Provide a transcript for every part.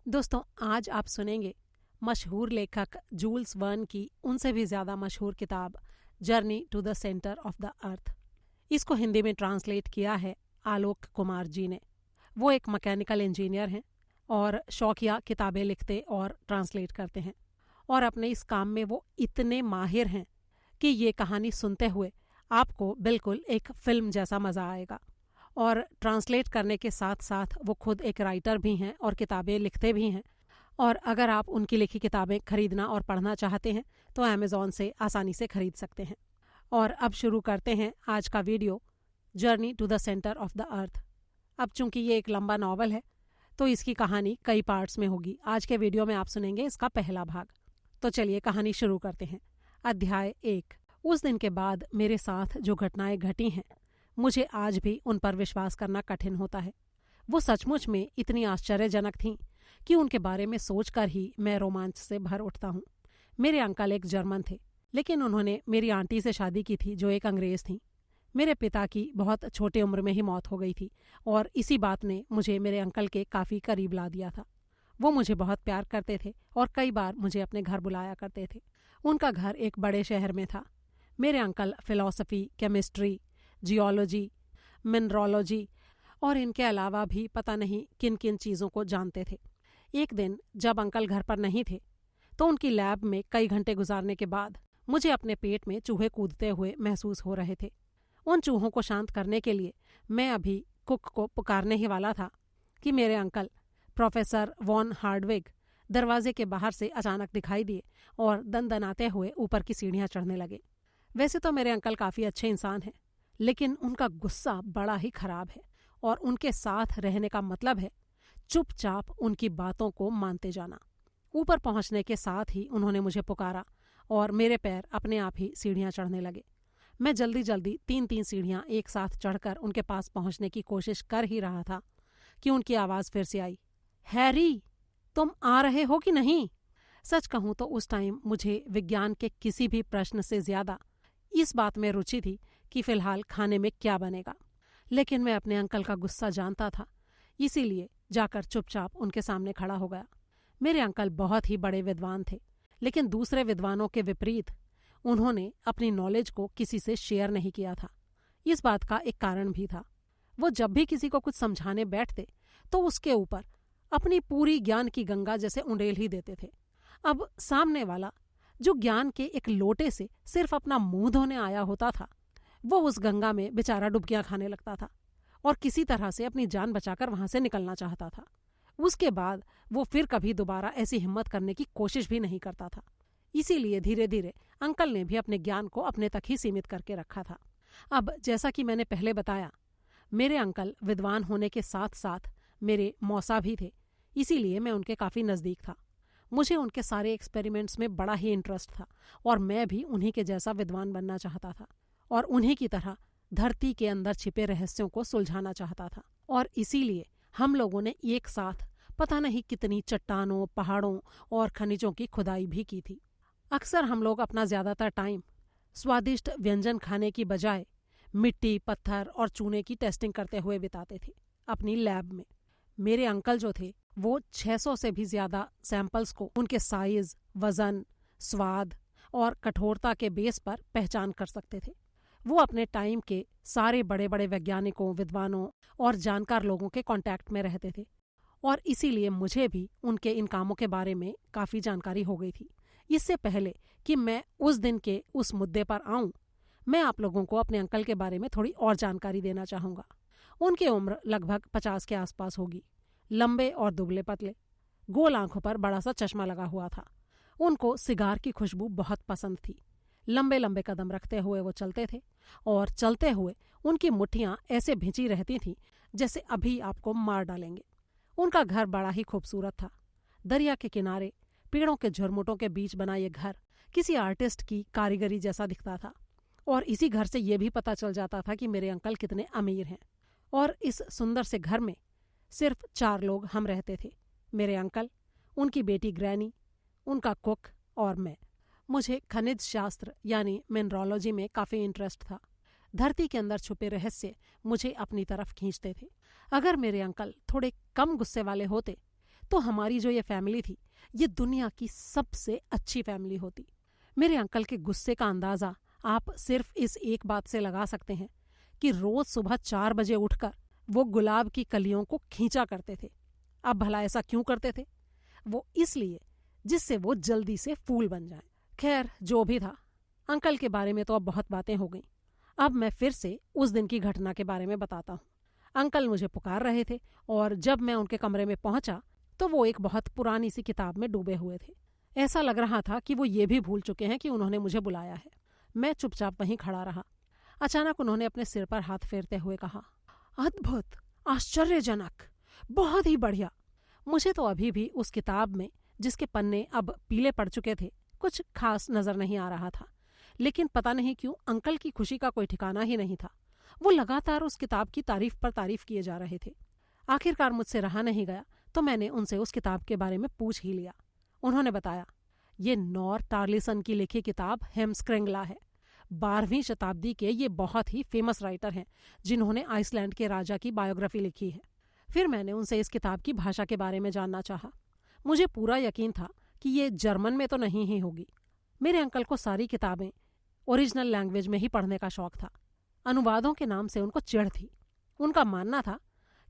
दोस्तों, आज आप सुनेंगे मशहूर लेखक जूल्स वर्न की उनसे भी ज्यादा मशहूर किताब journey to the centre of the earth. इसको हिंदी में ट्रांसलेट किया है आलोक कुमार जी ने। वो एक मैकेनिकल इंजीनियर हैं और शौकिया किताबें लिखते और ट्रांसलेट करते हैं, और अपने इस काम में वो इतने माहिर हैं कि ये कहानी सुनते हुए आपको बिल्कुल एक फिल्म जैसा मजा आएगा। और ट्रांसलेट करने के साथ साथ वो खुद एक राइटर भी हैं और किताबें लिखते भी हैं। और अगर आप उनकी लिखी किताबें खरीदना और पढ़ना चाहते हैं तो अमेज़ॉन से आसानी से खरीद सकते हैं। और अब शुरू करते हैं आज का video, journey to the centre of the earth. अब चूंकि ये एक लंबा नॉवल है तो इसकी कहानी कई पार्ट्स में होगी। आज के वीडियो में आप सुनेंगे इसका पहला भाग। तो चलिए कहानी शुरू करते हैं। अध्याय 1। उस दिन के बाद मेरे साथ जो घटनाएं घटी हैं, मुझे आज भी उन पर विश्वास करना कठिन होता है। वो सचमुच में इतनी आश्चर्यजनक थीं कि उनके बारे में सोचकर ही मैं रोमांच से भर उठता हूँ। मेरे अंकल एक जर्मन थे, लेकिन उन्होंने मेरी आंटी से शादी की थी जो एक अंग्रेज थी। मेरे पिता की बहुत छोटी उम्र में ही मौत हो गई थी और इसी बात ने मुझे मेरे अंकल के काफ़ी करीब ला दिया था। वो मुझे बहुत प्यार करते थे और कई बार मुझे अपने घर बुलाया करते थे। उनका घर एक बड़े शहर में था। मेरे uncle philosophy, chemistry, geology, mineralogy और इनके अलावा भी पता नहीं किन किन चीज़ों को जानते थे। एक दिन जब अंकल घर पर नहीं थे तो उनकी लैब में कई घंटे गुजारने के बाद मुझे अपने पेट में चूहे कूदते हुए महसूस हो रहे थे। उन चूहों को शांत करने के लिए मैं अभी कुक को पुकारने ही वाला था कि मेरे अंकल प्रोफेसर वॉन हार्डविग दरवाजे के बाहर से अचानक दिखाई दिए और दनदनाते हुए ऊपर की सीढ़ियां चढ़ने लगे। वैसे तो मेरे अंकल काफ़ी अच्छे इंसान हैं, लेकिन उनका गुस्सा बड़ा ही खराब है और उनके साथ रहने का मतलब है चुपचाप उनकी बातों को मानते जाना। ऊपर पहुंचने के साथ ही उन्होंने मुझे पुकारा और मेरे पैर अपने आप ही सीढ़ियां चढ़ने लगे। मैं जल्दी जल्दी 3-3 सीढ़ियां एक साथ चढ़कर उनके पास पहुंचने की कोशिश कर ही रहा था कि उनकी आवाज़ फिर से आई, हैरी, तुम आ रहे हो कि नहीं? सच कहूं तो उस टाइम मुझे विज्ञान के किसी भी प्रश्न से ज्यादा इस बात में रुचि थी कि फिलहाल खाने में क्या बनेगा। लेकिन मैं अपने अंकल का गुस्सा जानता था, इसीलिए जाकर चुपचाप उनके सामने खड़ा हो गया। मेरे अंकल बहुत ही बड़े विद्वान थे, लेकिन दूसरे विद्वानों के विपरीत उन्होंने अपनी नॉलेज को किसी से शेयर नहीं किया था। इस बात का एक कारण भी था। वो जब भी किसी को कुछ समझाने बैठते तो उसके ऊपर अपनी पूरी ज्ञान की गंगा जैसे उंडेल ही देते थे। अब सामने वाला जो ज्ञान के एक लोटे से सिर्फ अपना मुंह धोने आया होता था, वो उस गंगा में बेचारा डुबकियां खाने लगता था और किसी तरह से अपनी जान बचाकर वहां से निकलना चाहता था। उसके बाद वो फिर कभी दोबारा ऐसी हिम्मत करने की कोशिश भी नहीं करता था। इसीलिए धीरे धीरे अंकल ने भी अपने ज्ञान को अपने तक ही सीमित करके रखा था। अब जैसा कि मैंने पहले बताया, मेरे अंकल विद्वान होने के साथ साथ मेरे मौसा भी थे, इसीलिए मैं उनके काफ़ी नज़दीक था। मुझे उनके सारे एक्सपेरिमेंट्स में बड़ा ही इंटरेस्ट था और मैं भी उन्हीं के जैसा विद्वान बनना चाहता था और उन्हीं की तरह धरती के अंदर छिपे रहस्यों को सुलझाना चाहता था। और इसीलिए हम लोगों ने एक साथ पता नहीं कितनी चट्टानों, पहाड़ों और खनिजों की खुदाई भी की थी। अक्सर हम लोग अपना ज़्यादातर टाइम स्वादिष्ट व्यंजन खाने की बजाय मिट्टी, पत्थर और चूने की टेस्टिंग करते हुए बिताते थे अपनी लैब में। मेरे अंकल जो थे वो 600 से भी ज्यादा सैंपल्स को उनके साइज, वजन, स्वाद और कठोरता के बेस पर पहचान कर सकते थे। वो अपने टाइम के सारे बड़े बड़े वैज्ञानिकों, विद्वानों और जानकार लोगों के कांटेक्ट में रहते थे और इसीलिए मुझे भी उनके इन कामों के बारे में काफ़ी जानकारी हो गई थी। इससे पहले कि मैं उस दिन के उस मुद्दे पर आऊं, मैं आप लोगों को अपने अंकल के बारे में थोड़ी और जानकारी देना चाहूँगा। उनकी उम्र लगभग 50 के आसपास होगी। लंबे और दुबले पतले, गोल आंखों पर बड़ा सा चश्मा लगा हुआ था। उनको सिगार की खुशबू बहुत पसंद थी। लंबे लंबे कदम रखते हुए वो चलते थे और चलते हुए उनकी मुट्ठियां ऐसे भिंची रहती थीं जैसे अभी आपको मार डालेंगे। उनका घर बड़ा ही खूबसूरत था। दरिया के किनारे पेड़ों के झुरमुटों के बीच बना ये घर किसी आर्टिस्ट की कारीगरी जैसा दिखता था और इसी घर से ये भी पता चल जाता था कि मेरे अंकल कितने अमीर हैं। और इस सुंदर से घर में सिर्फ 4 लोग हम रहते थे, मेरे अंकल, उनकी बेटी ग्रैनी, उनका कुक और मैं। मुझे खनिज शास्त्र यानी मिनरोलॉजी में काफ़ी इंटरेस्ट था। धरती के अंदर छुपे रहस्य मुझे अपनी तरफ खींचते थे। अगर मेरे अंकल थोड़े कम गुस्से वाले होते तो हमारी जो ये फैमिली थी ये दुनिया की सबसे अच्छी फैमिली होती। मेरे अंकल के गुस्से का अंदाज़ा आप सिर्फ इस एक बात से लगा सकते हैं कि रोज सुबह 4 बजे उठकर वो गुलाब की कलियों को खींचा करते थे। अब भला ऐसा क्यों करते थे? वो इसलिए जिससे वो जल्दी से फूल बन जाए। खैर, जो भी था, अंकल के बारे में तो अब बहुत बातें हो गईं। अब मैं फिर से उस दिन की घटना के बारे में बताता हूँ। अंकल मुझे पुकार रहे थे और जब मैं उनके कमरे में पहुंचा तो वो एक बहुत पुरानी सी किताब में डूबे हुए थे। ऐसा लग रहा था कि वो ये भी भूल चुके हैं कि उन्होंने मुझे बुलाया है। मैं चुपचाप वहीं खड़ा रहा। अचानक उन्होंने अपने सिर पर हाथ फेरते हुए कहा, अद्भुत, आश्चर्यजनक, बहुत ही बढ़िया। मुझे तो अभी भी उस किताब में, जिसके पन्ने अब पीले पड़ चुके थे, कुछ खास नजर नहीं आ रहा था, लेकिन पता नहीं क्यों अंकल की खुशी का कोई ठिकाना ही नहीं था। वो लगातार उस किताब की तारीफ पर तारीफ किए जा रहे थे। आखिरकार मुझसे रहा नहीं गया तो मैंने उनसे उस किताब के बारे में पूछ ही लिया। उन्होंने बताया, ये नॉर टार्लिसन की लिखी किताब हेम्स्क्रेंगला है। 12वीं शताब्दी के ये बहुत ही फेमस राइटर हैं जिन्होंने आइसलैंड के राजा की बायोग्राफी लिखी है। फिर मैंने उनसे इस किताब की भाषा के बारे में जानना चाहा। मुझे पूरा यकीन था कि ये जर्मन में तो नहीं ही होगी। मेरे अंकल को सारी किताबें ओरिजिनल लैंग्वेज में ही पढ़ने का शौक था। अनुवादों के नाम से उनको चिढ़ थी। उनका मानना था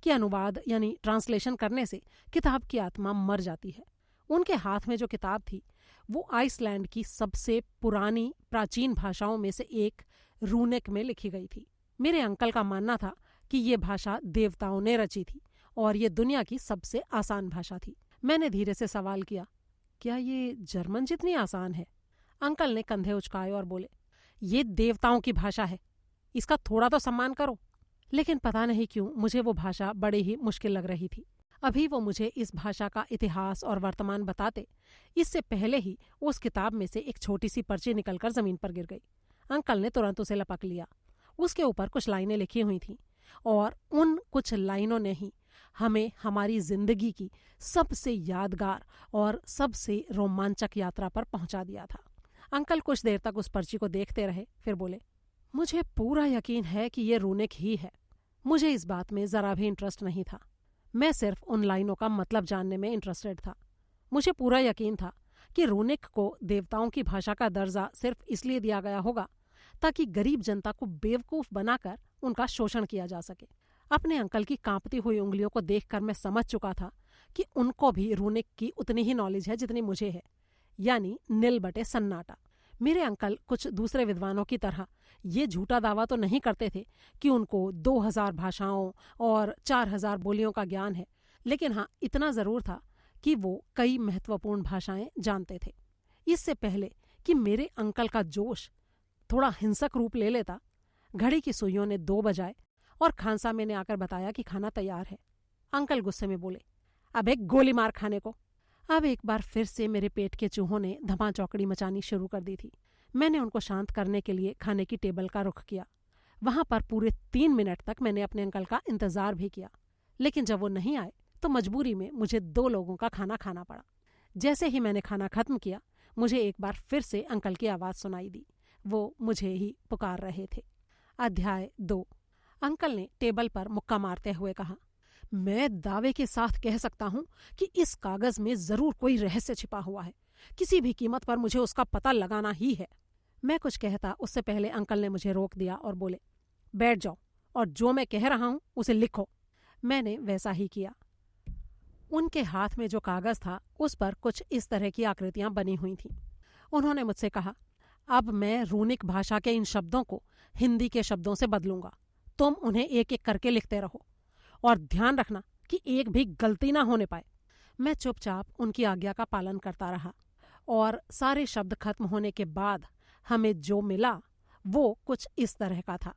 कि अनुवाद यानी ट्रांसलेशन करने से किताब की आत्मा मर जाती है। उनके हाथ में जो किताब थी वो आइसलैंड की सबसे पुरानी प्राचीन भाषाओं में से एक रूनेक में लिखी गई थी। मेरे अंकल का मानना था कि ये भाषा देवताओं ने रची थी और ये दुनिया की सबसे आसान भाषा थी। मैंने धीरे से सवाल किया, क्या ये जर्मन जितनी आसान है? अंकल ने कंधे उचकाए और बोले, ये देवताओं की भाषा है, इसका थोड़ा तो सम्मान करो। लेकिन पता नहीं क्यों मुझे वो भाषा बड़ी ही मुश्किल लग रही थी। अभी वो मुझे इस भाषा का इतिहास और वर्तमान बताते, इससे पहले ही उस किताब में से एक छोटी सी पर्ची निकलकर जमीन पर गिर गई। अंकल ने तुरंत उसे लपक लिया। उसके ऊपर कुछ लाइनें लिखी हुई थीं और उन कुछ लाइनों ने ही हमें हमारी जिंदगी की सबसे यादगार और सबसे रोमांचक यात्रा पर पहुंचा दिया था। अंकल कुछ देर तक उस पर्ची को देखते रहे, फिर बोले, मुझे पूरा यकीन है कि ये रूनेक ही है। मुझे इस बात में जरा भी इंटरेस्ट नहीं था। मैं सिर्फ उन लाइनों का मतलब जानने में इंटरेस्टेड था। मुझे पूरा यकीन था कि रूनेक को देवताओं की भाषा का दर्जा सिर्फ इसलिए दिया गया होगा ताकि गरीब जनता को बेवकूफ बनाकर उनका शोषण किया जा सके। अपने अंकल की कांपती हुई उंगलियों को देखकर मैं समझ चुका था कि उनको भी रूनेक की उतनी ही नॉलेज है जितनी मुझे है, यानी नील बटे सन्नाटा। मेरे अंकल कुछ दूसरे विद्वानों की तरह ये झूठा दावा तो नहीं करते थे कि उनको 2000 भाषाओं और 4000 बोलियों का ज्ञान है, लेकिन हाँ, इतना जरूर था कि वो कई महत्वपूर्ण भाषाएं जानते थे। इससे पहले कि मेरे अंकल का जोश थोड़ा हिंसक रूप ले लेता, घड़ी की सुइयों ने 2 बजाए और खानसामे ने आकर बताया कि खाना तैयार है। अंकल गुस्से में बोले, अब एक गोली मार खाने को। अब एक बार फिर से मेरे पेट के चूहों ने धमाचौकड़ी मचानी शुरू कर दी थी। मैंने उनको शांत करने के लिए खाने की टेबल का रुख किया। वहां पर पूरे 3 मिनट तक मैंने अपने अंकल का इंतजार भी किया, लेकिन जब वो नहीं आए तो मजबूरी में मुझे 2 लोगों का खाना खाना पड़ा। जैसे ही मैंने खाना खत्म किया, मुझे एक बार फिर से अंकल की आवाज़ सुनाई दी। वो मुझे ही पुकार रहे थे। अध्याय 2। अंकल ने टेबल पर मुक्का मारते हुए कहा, मैं दावे के साथ कह सकता हूं कि इस कागज में जरूर कोई रहस्य छिपा हुआ है। किसी भी कीमत पर मुझे उसका पता लगाना ही है। मैं कुछ कहता उससे पहले अंकल ने मुझे रोक दिया और बोले, बैठ जाओ और जो मैं कह रहा हूं उसे लिखो। मैंने वैसा ही किया। उनके हाथ में जो कागज था उस पर कुछ इस तरह की आकृतियां बनी हुई थीं। उन्होंने मुझसे कहा, अब मैं रूनिक भाषा के इन शब्दों को हिंदी के शब्दों से बदलूंगा। तुम उन्हें एक एक करके लिखते रहो और ध्यान रखना कि एक भी गलती ना होने पाए। मैं चुपचाप उनकी आज्ञा का पालन करता रहा और सारे शब्द खत्म होने के बाद हमें जो मिला वो कुछ इस तरह का था।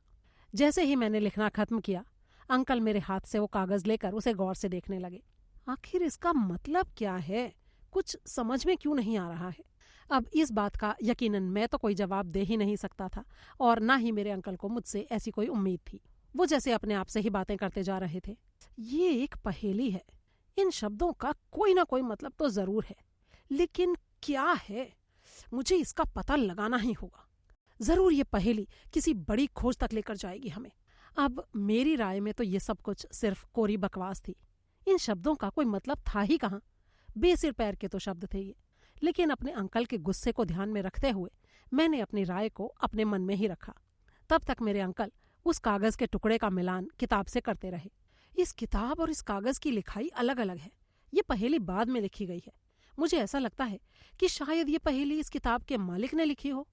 जैसे ही मैंने लिखना खत्म किया, अंकल मेरे हाथ से वो कागज लेकर उसे गौर से देखने लगे। आखिर इसका मतलब क्या है? कुछ समझ में क्यों नहीं आ रहा है? अब इस बात का यकीनन मैं तो कोई जवाब दे ही नहीं सकता था और ना ही मेरे अंकल को मुझसे ऐसी कोई उम्मीद थी। वो जैसे अपने आप से ही बातें करते जा रहे थे। ये एक पहेली है। इन शब्दों का कोई ना कोई मतलब तो जरूर है, लेकिन क्या है? मुझे इसका पता लगाना ही होगा। जरूर ये पहेली किसी बड़ी खोज तक लेकर जाएगी हमें। अब मेरी राय में तो ये सब कुछ सिर्फ कोरी बकवास थी। इन शब्दों का कोई मतलब था ही कहाँ। बेसिर पैर के तो शब्द थे ये, लेकिन अपने अंकल के गुस्से को ध्यान में रखते हुए मैंने अपनी राय को अपने मन में ही रखा। तब तक मेरे अंकल उस कागज के टुकड़े का मिलान किताब से करते रहे। इस किताब और इस कागज की लिखाई अलग अलग है। ये पहेली बाद में लिखी गई है। मुझे ऐसा लगता है कि शायद ये पहेली इस किताब के मालिक ने लिखी हो,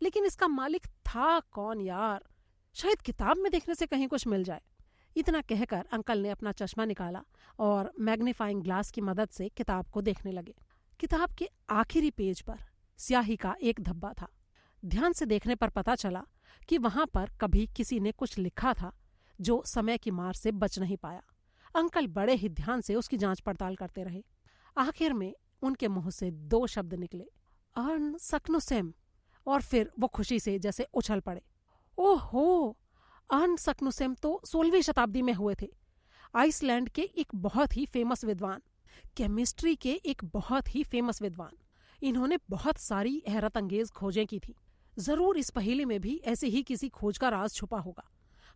लेकिन इसका मालिक था कौन यार? शायद किताब में देखने से कहीं कुछ मिल जाए। इतना कहकर अंकल ने अपना चश्मा निकाला और मैग्नीफाइंग ग्लास की मदद से किताब को देखने लगे। किताब के आखिरी पेज पर स्याही का एक धब्बा था। ध्यान से देखने पर पता चला कि वहां पर कभी किसी ने कुछ लिखा था जो समय की मार से बच नहीं पाया। अंकल बड़े ही ध्यान से उसकी जांच पड़ताल करते रहे। आखिर में उनके मुंह से 2 शब्द निकले, अर्न सक्नुसेम, और फिर वो खुशी से जैसे उछल पड़े। ओहो, अर्न सक्नुसेम तो 16वीं शताब्दी में हुए थे। आइसलैंड के एक बहुत ही फेमस विद्वान, केमिस्ट्री के एक बहुत ही फेमस विद्वान। इन्होंने बहुत सारी हैरत अंगेज खोजें की थी। जरूर इस पहेली में भी ऐसे ही किसी खोज का राज छुपा होगा।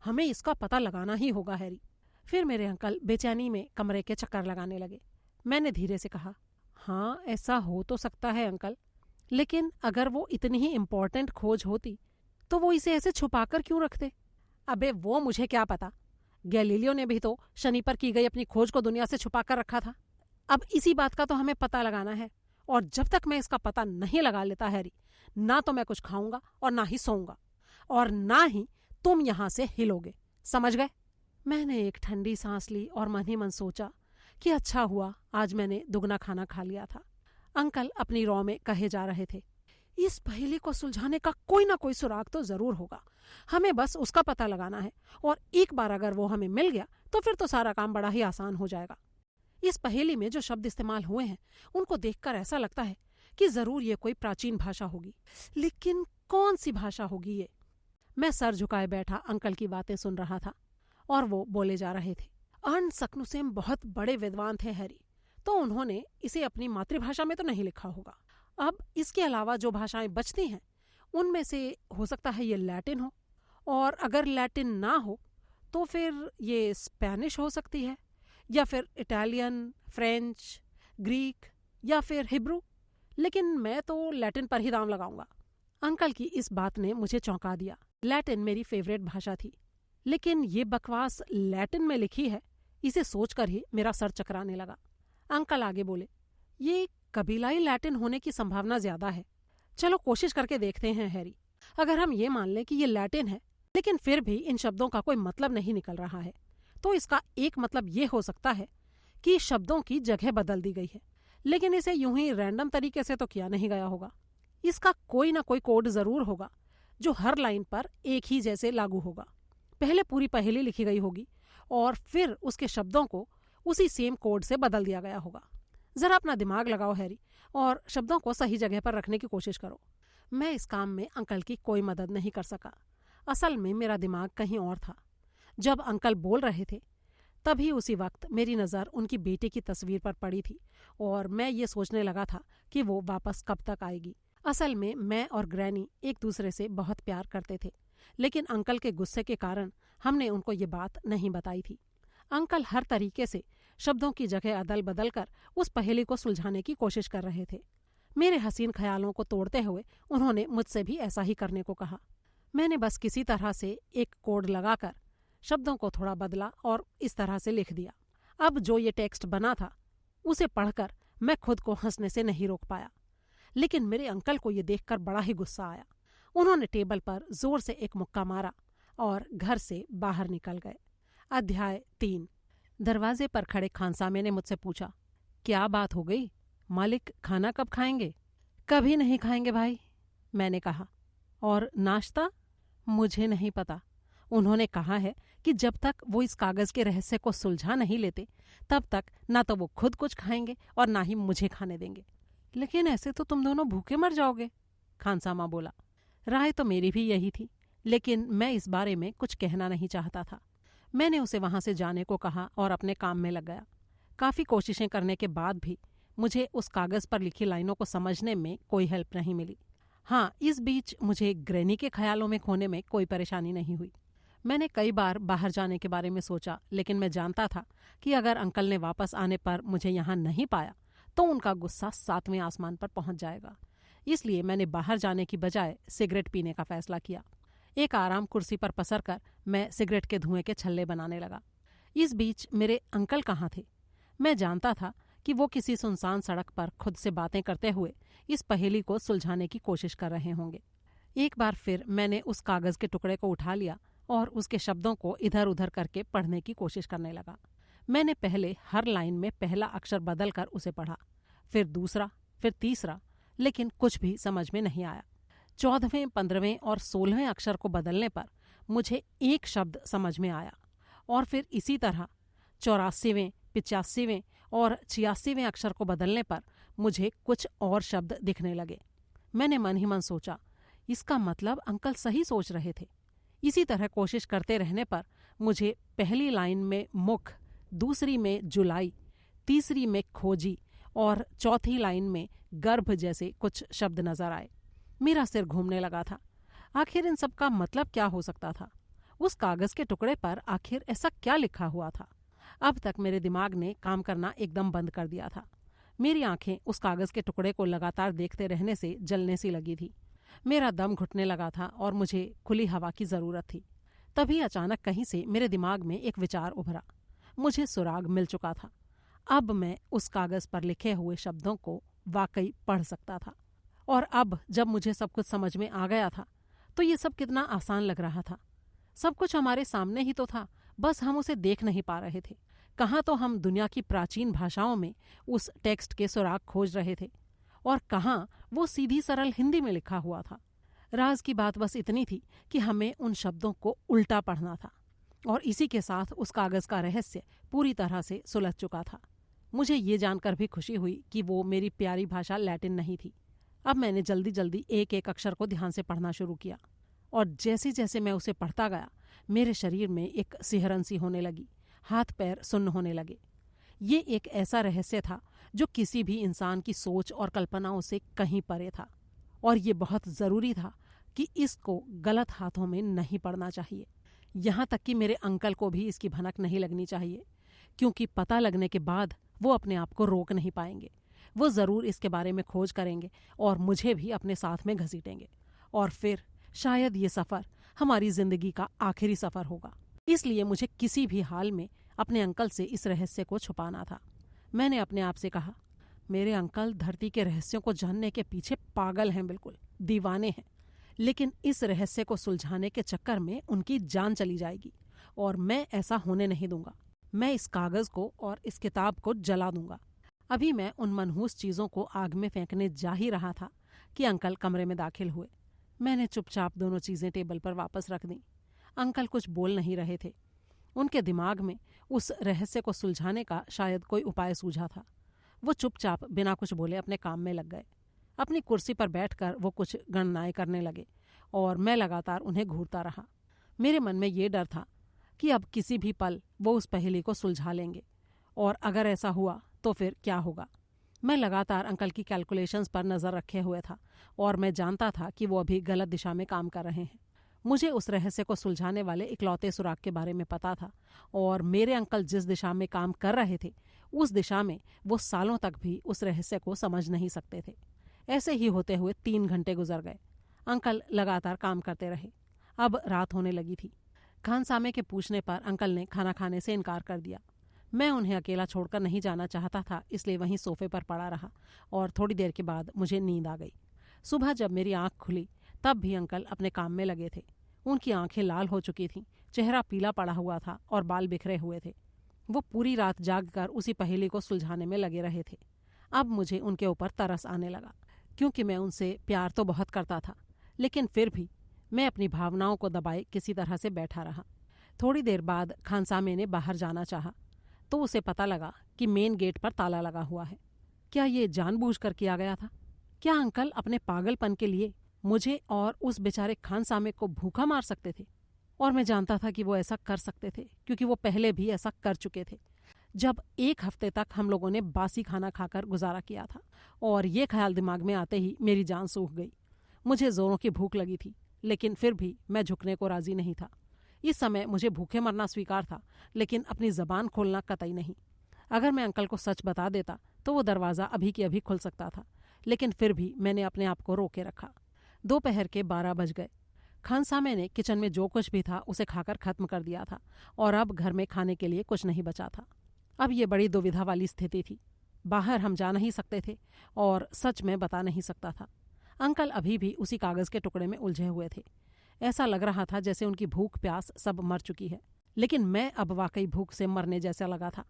हमें इसका पता लगाना ही होगा हैरी। फिर मेरे अंकल बेचैनी में कमरे के चक्कर लगाने लगे। मैंने धीरे से कहा, हाँ ऐसा हो तो सकता है अंकल, लेकिन अगर वो इतनी ही इम्पोर्टेंट खोज होती तो वो इसे ऐसे छुपाकर क्यों रखते? अबे वो मुझे क्या पता। गैलीलियो ने भी तो शनि पर की गई अपनी खोज को दुनिया से छुपाकर रखा था। अब इसी बात का तो हमें पता लगाना है, और जब तक मैं इसका पता नहीं लगा लेता हैरी, ना तो मैं कुछ खाऊंगा और ना ही सोऊंगा, और ना ही तुम यहां से हिलोगे, समझ गए? मैंने एक ठंडी सांस ली और मन ही मन सोचा कि अच्छा हुआ आज मैंने दुगना खाना खा लिया था। अंकल अपनी रॉ में कहे जा रहे थे, इस पहेली को सुलझाने का कोई ना कोई सुराग तो जरूर होगा। हमें बस उसका पता लगाना है, और एक बार अगर वो हमें मिल गया तो फिर तो सारा काम बड़ा ही आसान हो जाएगा। इस पहेली में जो शब्द इस्तेमाल हुए हैं उनको देखकर ऐसा लगता है कि जरूर ये कोई प्राचीन भाषा होगी, लेकिन कौन सी भाषा होगी ये? मैं सर झुकाए बैठा अंकल की बातें सुन रहा था और वो बोले जा रहे थे। अर्न सक्नुसेम बहुत बड़े विद्वान थे हैरी, तो उन्होंने इसे अपनी मातृभाषा में तो नहीं लिखा होगा। अब इसके अलावा जो भाषाएं बचती हैं उनमें से हो सकता है ये लैटिन हो, और अगर लैटिन ना हो तो फिर ये स्पेनिश हो सकती है, या फिर इटालियन, फ्रेंच, ग्रीक, या फिर हिब्रू। लेकिन मैं तो लैटिन पर ही दांव लगाऊंगा। अंकल की इस बात ने मुझे चौंका दिया। लैटिन मेरी फेवरेट भाषा थी, लेकिन ये बकवास लैटिन में लिखी है, इसे सोचकर ही मेरा सर चकराने लगा। अंकल आगे बोले, ये कबीलाई लैटिन होने की संभावना ज्यादा है। चलो कोशिश करके देखते हैं हैरी। अगर हम ये मान लें कि ये लैटिन है, लेकिन फिर भी इन शब्दों का कोई मतलब नहीं निकल रहा है, तो इसका एक मतलब ये हो सकता है कि शब्दों की जगह बदल दी गई है, लेकिन इसे यूं ही रैंडम तरीके से तो किया नहीं गया होगा। इसका कोई ना कोई कोड जरूर होगा जो हर लाइन पर एक ही जैसे लागू होगा। पहले पूरी पहेली लिखी गई होगी और फिर उसके शब्दों को उसी सेम कोड से बदल दिया गया होगा। जरा अपना दिमाग लगाओ हैरी और शब्दों को सही जगह पर रखने की कोशिश करो। मैं इस काम में अंकल की कोई मदद नहीं कर सका। असल में मेरा दिमाग कहीं और था। जब अंकल बोल रहे थे तभी उसी वक्त मेरी नज़र उनकी बेटी की तस्वीर पर पड़ी थी और मैं ये सोचने लगा था कि वो वापस कब तक आएगी। असल में मैं और ग्रैनी एक दूसरे से बहुत प्यार करते थे, लेकिन अंकल के गुस्से के कारण हमने उनको ये बात नहीं बताई थी। अंकल हर तरीके से शब्दों की जगह अदल बदल कर उस पहेली को सुलझाने की कोशिश कर रहे थे। मेरे हसीन ख्यालों को तोड़ते हुए उन्होंने मुझसे भी ऐसा ही करने को कहा। मैंने बस किसी तरह से एक कोड लगाकर शब्दों को थोड़ा बदला और इस तरह से लिख दिया। अब जो ये टेक्स्ट बना था उसे पढ़कर मैं खुद को हंसने से नहीं रोक पाया, लेकिन मेरे अंकल को ये देखकर बड़ा ही गुस्सा आया। उन्होंने टेबल पर जोर से एक मुक्का मारा और घर से बाहर निकल गए। अध्याय 3। दरवाजे पर खड़े खानसामे ने मुझसे पूछा, क्या बात हो गई? मालिक खाना कब खाएंगे? कभी नहीं खाएंगे भाई, मैंने कहा। और नाश्ता? मुझे नहीं पता। उन्होंने कहा है कि जब तक वो इस कागज के रहस्य को सुलझा नहीं लेते तब तक ना तो वो खुद कुछ खाएंगे और ना ही मुझे खाने देंगे। लेकिन ऐसे तो तुम दोनों भूखे मर जाओगे, खानसामा बोला। राय तो मेरी भी यही थी, लेकिन मैं इस बारे में कुछ कहना नहीं चाहता था। मैंने उसे वहां से जाने को कहा और अपने काम में लग गया। काफी कोशिशें करने के बाद भी मुझे उस कागज पर लिखी लाइनों को समझने में कोई हेल्प नहीं मिली। हाँ, इस बीच मुझे ग्रैनी के ख्यालों में खोने में कोई परेशानी नहीं हुई। मैंने कई बार बाहर जाने के बारे में सोचा, लेकिन मैं जानता था कि अगर अंकल ने वापस आने पर मुझे यहाँ नहीं पाया तो उनका गुस्सा 7वें आसमान पर पहुंच जाएगा। इसलिए मैंने बाहर जाने की बजाय सिगरेट पीने का फैसला किया। एक आराम कुर्सी पर पसर कर मैं सिगरेट के धुएं के छल्ले बनाने लगा। इस बीच मेरे अंकल कहाँ थे? मैं जानता था कि वो किसी सुनसान सड़क पर खुद से बातें करते हुए इस पहेली को सुलझाने की कोशिश कर रहे होंगे। एक बार फिर मैंने उस कागज के टुकड़े को उठा लिया और उसके शब्दों को इधर उधर करके पढ़ने की कोशिश करने लगा। मैंने पहले हर लाइन में पहला अक्षर बदल कर उसे पढ़ा, फिर दूसरा, फिर तीसरा, लेकिन कुछ भी समझ में नहीं आया। 14वें, 15वें और 16वें अक्षर को बदलने पर मुझे एक शब्द समझ में आया और फिर इसी तरह 84वें, 85वें और 86वें अक्षर को बदलने पर मुझे कुछ और शब्द दिखने लगे। मैंने मन ही मन सोचा, इसका मतलब अंकल सही सोच रहे थे। इसी तरह कोशिश करते रहने पर मुझे पहली लाइन में मुख, दूसरी में जुलाई, तीसरी में खोजी और चौथी लाइन में गर्भ जैसे कुछ शब्द नजर आए। मेरा सिर घूमने लगा था। आखिर इन सब का मतलब क्या हो सकता था? उस कागज के टुकड़े पर आखिर ऐसा क्या लिखा हुआ था? अब तक मेरे दिमाग ने काम करना एकदम बंद कर दिया था। मेरी आंखें उस कागज के टुकड़े को लगातार देखते रहने से जलने सी लगी थी। मेरा दम घुटने लगा था और मुझे खुली हवा की जरूरत थी। तभी अचानक कहीं से मेरे दिमाग में एक विचार उभरा। मुझे सुराग मिल चुका था। अब मैं उस कागज पर लिखे हुए शब्दों को वाकई पढ़ सकता था। और अब जब मुझे सब कुछ समझ में आ गया था तो ये सब कितना आसान लग रहा था। सब कुछ हमारे सामने ही तो था, बस हम उसे देख नहीं पा रहे थे। कहाँ तो हम दुनिया की प्राचीन भाषाओं में उस टेक्स्ट के सुराग खोज रहे थे और कहाँ वो सीधी सरल हिंदी में लिखा हुआ था। राज की बात बस इतनी थी कि हमें उन शब्दों को उल्टा पढ़ना था और इसी के साथ उस कागज का रहस्य पूरी तरह से सुलझ चुका था। मुझे ये जानकर भी खुशी हुई कि वो मेरी प्यारी भाषा लैटिन नहीं थी। अब मैंने जल्दी जल्दी एक एक अक्षर को ध्यान से पढ़ना शुरू किया और जैसे जैसे मैं उसे पढ़ता गया मेरे शरीर में एक सिहरन सी होने लगी, हाथ पैर सुन्न होने लगे। ये एक ऐसा रहस्य था जो किसी भी इंसान की सोच और कल्पनाओं से कहीं परे था और ये बहुत ज़रूरी था कि इसको गलत हाथों में नहीं पड़ना चाहिए। यहाँ तक कि मेरे अंकल को भी इसकी भनक नहीं लगनी चाहिए, क्योंकि पता लगने के बाद वो अपने आप को रोक नहीं पाएंगे। वो ज़रूर इसके बारे में खोज करेंगे और मुझे भी अपने साथ में घसीटेंगे और फिर शायद ये सफ़र हमारी ज़िंदगी का आखिरी सफ़र होगा। इसलिए मुझे किसी भी हाल में अपने अंकल से इस रहस्य को छुपाना था। मैंने अपने आप से कहा, मेरे अंकल धरती के रहस्यों को जानने के पीछे पागल हैं, बिल्कुल दीवाने हैं, लेकिन इस रहस्य को सुलझाने के चक्कर में उनकी जान चली जाएगी और मैं ऐसा होने नहीं दूंगा। मैं इस कागज को और इस किताब को जला दूंगा। अभी मैं उन मनहूस चीज़ों को आग में फेंकने जा ही रहा था कि अंकल कमरे में दाखिल हुए। मैंने चुपचाप दोनों चीज़ें टेबल पर वापस रख दी। अंकल कुछ बोल नहीं रहे थे। उनके दिमाग में उस रहस्य को सुलझाने का शायद कोई उपाय सूझा था। वो चुपचाप बिना कुछ बोले अपने काम में लग गए। अपनी कुर्सी पर बैठकर वो कुछ गणनाएं करने लगे और मैं लगातार उन्हें घूरता रहा। मेरे मन में ये डर था कि अब किसी भी पल वो उस पहेली को सुलझा लेंगे और अगर ऐसा हुआ तो फिर क्या होगा। मैं लगातार अंकल की कैलकुलेशंस पर नज़र रखे हुए था और मैं जानता था कि वो अभी गलत दिशा में काम कर रहे हैं। मुझे उस रहस्य को सुलझाने वाले इकलौते सुराग के बारे में पता था और मेरे अंकल जिस दिशा में काम कर रहे थे उस दिशा में वो सालों तक भी उस रहस्य को समझ नहीं सकते थे। ऐसे ही होते हुए 3 घंटे गुजर गए। अंकल लगातार काम करते रहे। अब रात होने लगी थी। खानसामे के पूछने पर अंकल ने खाना खाने से इनकार कर दिया। मैं उन्हें अकेला छोड़कर नहीं जाना चाहता था, इसलिए वहीं सोफे पर पड़ा रहा और थोड़ी देर के बाद मुझे नींद आ गई। सुबह जब मेरी आंख खुली तब भी अंकल अपने काम में लगे थे। उनकी आंखें लाल हो चुकी थीं, चेहरा पीला पड़ा हुआ था और बाल बिखरे हुए थे। वो पूरी रात जागकर उसी पहेली को सुलझाने में लगे रहे थे। अब मुझे उनके ऊपर तरस आने लगा, क्योंकि मैं उनसे प्यार तो बहुत करता था, लेकिन फिर भी मैं अपनी भावनाओं को दबाए किसी तरह से बैठा रहा। थोड़ी देर बाद खानसामे ने बाहर जाना चाहा तो उसे पता लगा कि मेन गेट पर ताला लगा हुआ है। क्या ये जानबूझकर किया गया था? क्या अंकल अपने पागलपन के लिए मुझे और उस बेचारे खानसामे को भूखा मार सकते थे? और मैं जानता था कि वो ऐसा कर सकते थे, क्योंकि वो पहले भी ऐसा कर चुके थे, जब 1 हफ्ते तक हम लोगों ने बासी खाना खाकर गुजारा किया था। और ये ख्याल दिमाग में आते ही मेरी जान सूख गई। मुझे जोरों की भूख लगी थी, लेकिन फिर भी मैं झुकने को राजी नहीं था। इस समय मुझे भूखे मरना स्वीकार था, लेकिन अपनी जबान खोलना कतई नहीं। अगर मैं अंकल को सच बता देता तो वो दरवाज़ा अभी की अभी खुल सकता था, लेकिन फिर भी मैंने अपने आप को रोके रखा। दोपहर के 12 बज गए। खानसामे ने किचन में जो कुछ भी था उसे खाकर खत्म कर दिया था और अब घर में खाने के लिए कुछ नहीं बचा था। अब ये बड़ी दुविधा वाली स्थिति थी। बाहर हम जा नहीं सकते थे और सच में बता नहीं सकता था। अंकल अभी भी उसी कागज़ के टुकड़े में उलझे हुए थे। ऐसा लग रहा था जैसे उनकी भूख प्यास सब मर चुकी है, लेकिन मैं अब वाकई भूख से मरने जैसा लगा था।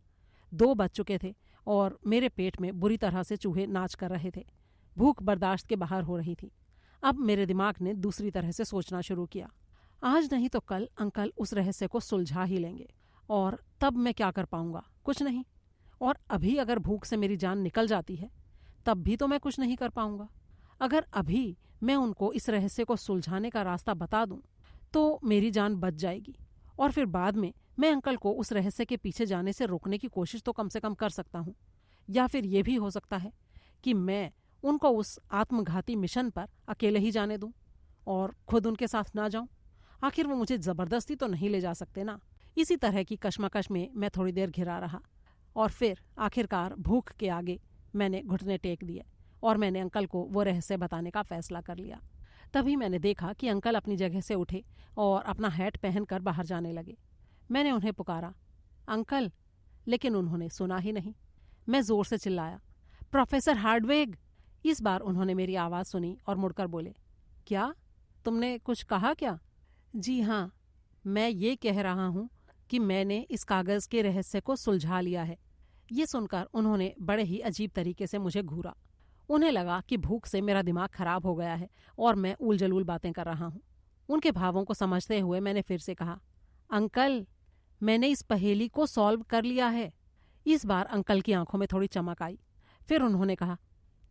2 बज चुके थे और मेरे पेट में बुरी तरह से चूहे नाच कर रहे थे। भूख बर्दाश्त के बाहर हो रही थी। अब मेरे दिमाग ने दूसरी तरह से सोचना शुरू किया। आज नहीं तो कल अंकल उस रहस्य को सुलझा ही लेंगे और तब मैं क्या कर पाऊंगा? कुछ नहीं। और अभी अगर भूख से मेरी जान निकल जाती है तब भी तो मैं कुछ नहीं कर पाऊंगा। अगर अभी मैं उनको इस रहस्य को सुलझाने का रास्ता बता दूं तो मेरी जान बच जाएगी और फिर बाद में मैं अंकल को उस रहस्य के पीछे जाने से रोकने की कोशिश तो कम से कम कर सकता हूँ। या फिर ये भी हो सकता है कि मैं उनको उस आत्मघाती मिशन पर अकेले ही जाने दूं और खुद उनके साथ ना जाऊं। आखिर वो मुझे ज़बरदस्ती तो नहीं ले जा सकते ना। इसी तरह की कश्मकश में मैं थोड़ी देर घिरा रहा और फिर आखिरकार भूख के आगे मैंने घुटने टेक दिए और मैंने अंकल को वो रहस्य बताने का फैसला कर लिया। तभी मैंने देखा कि अंकल अपनी जगह से उठे और अपना हैट पहनकर बाहर जाने लगे। मैंने उन्हें पुकारा, अंकल, लेकिन उन्होंने सुना ही नहीं। मैं जोर से चिल्लाया, प्रोफेसर हार्डवेग। इस बार उन्होंने मेरी आवाज़ सुनी और मुड़कर बोले, क्या? तुमने कुछ कहा क्या? जी हाँ, मैं ये कह रहा हूँ कि मैंने इस कागज़ के रहस्य को सुलझा लिया है। ये सुनकर उन्होंने बड़े ही अजीब तरीके से मुझे घूरा। उन्हें लगा कि भूख से मेरा दिमाग खराब हो गया है और मैं उल जलूल बातें कर रहा हूँ। उनके भावों को समझते हुए मैंने फिर से कहा, अंकल, मैंने इस पहेली को सॉल्व कर लिया है। इस बार अंकल की आंखों में थोड़ी चमक आई। फिर उन्होंने कहा,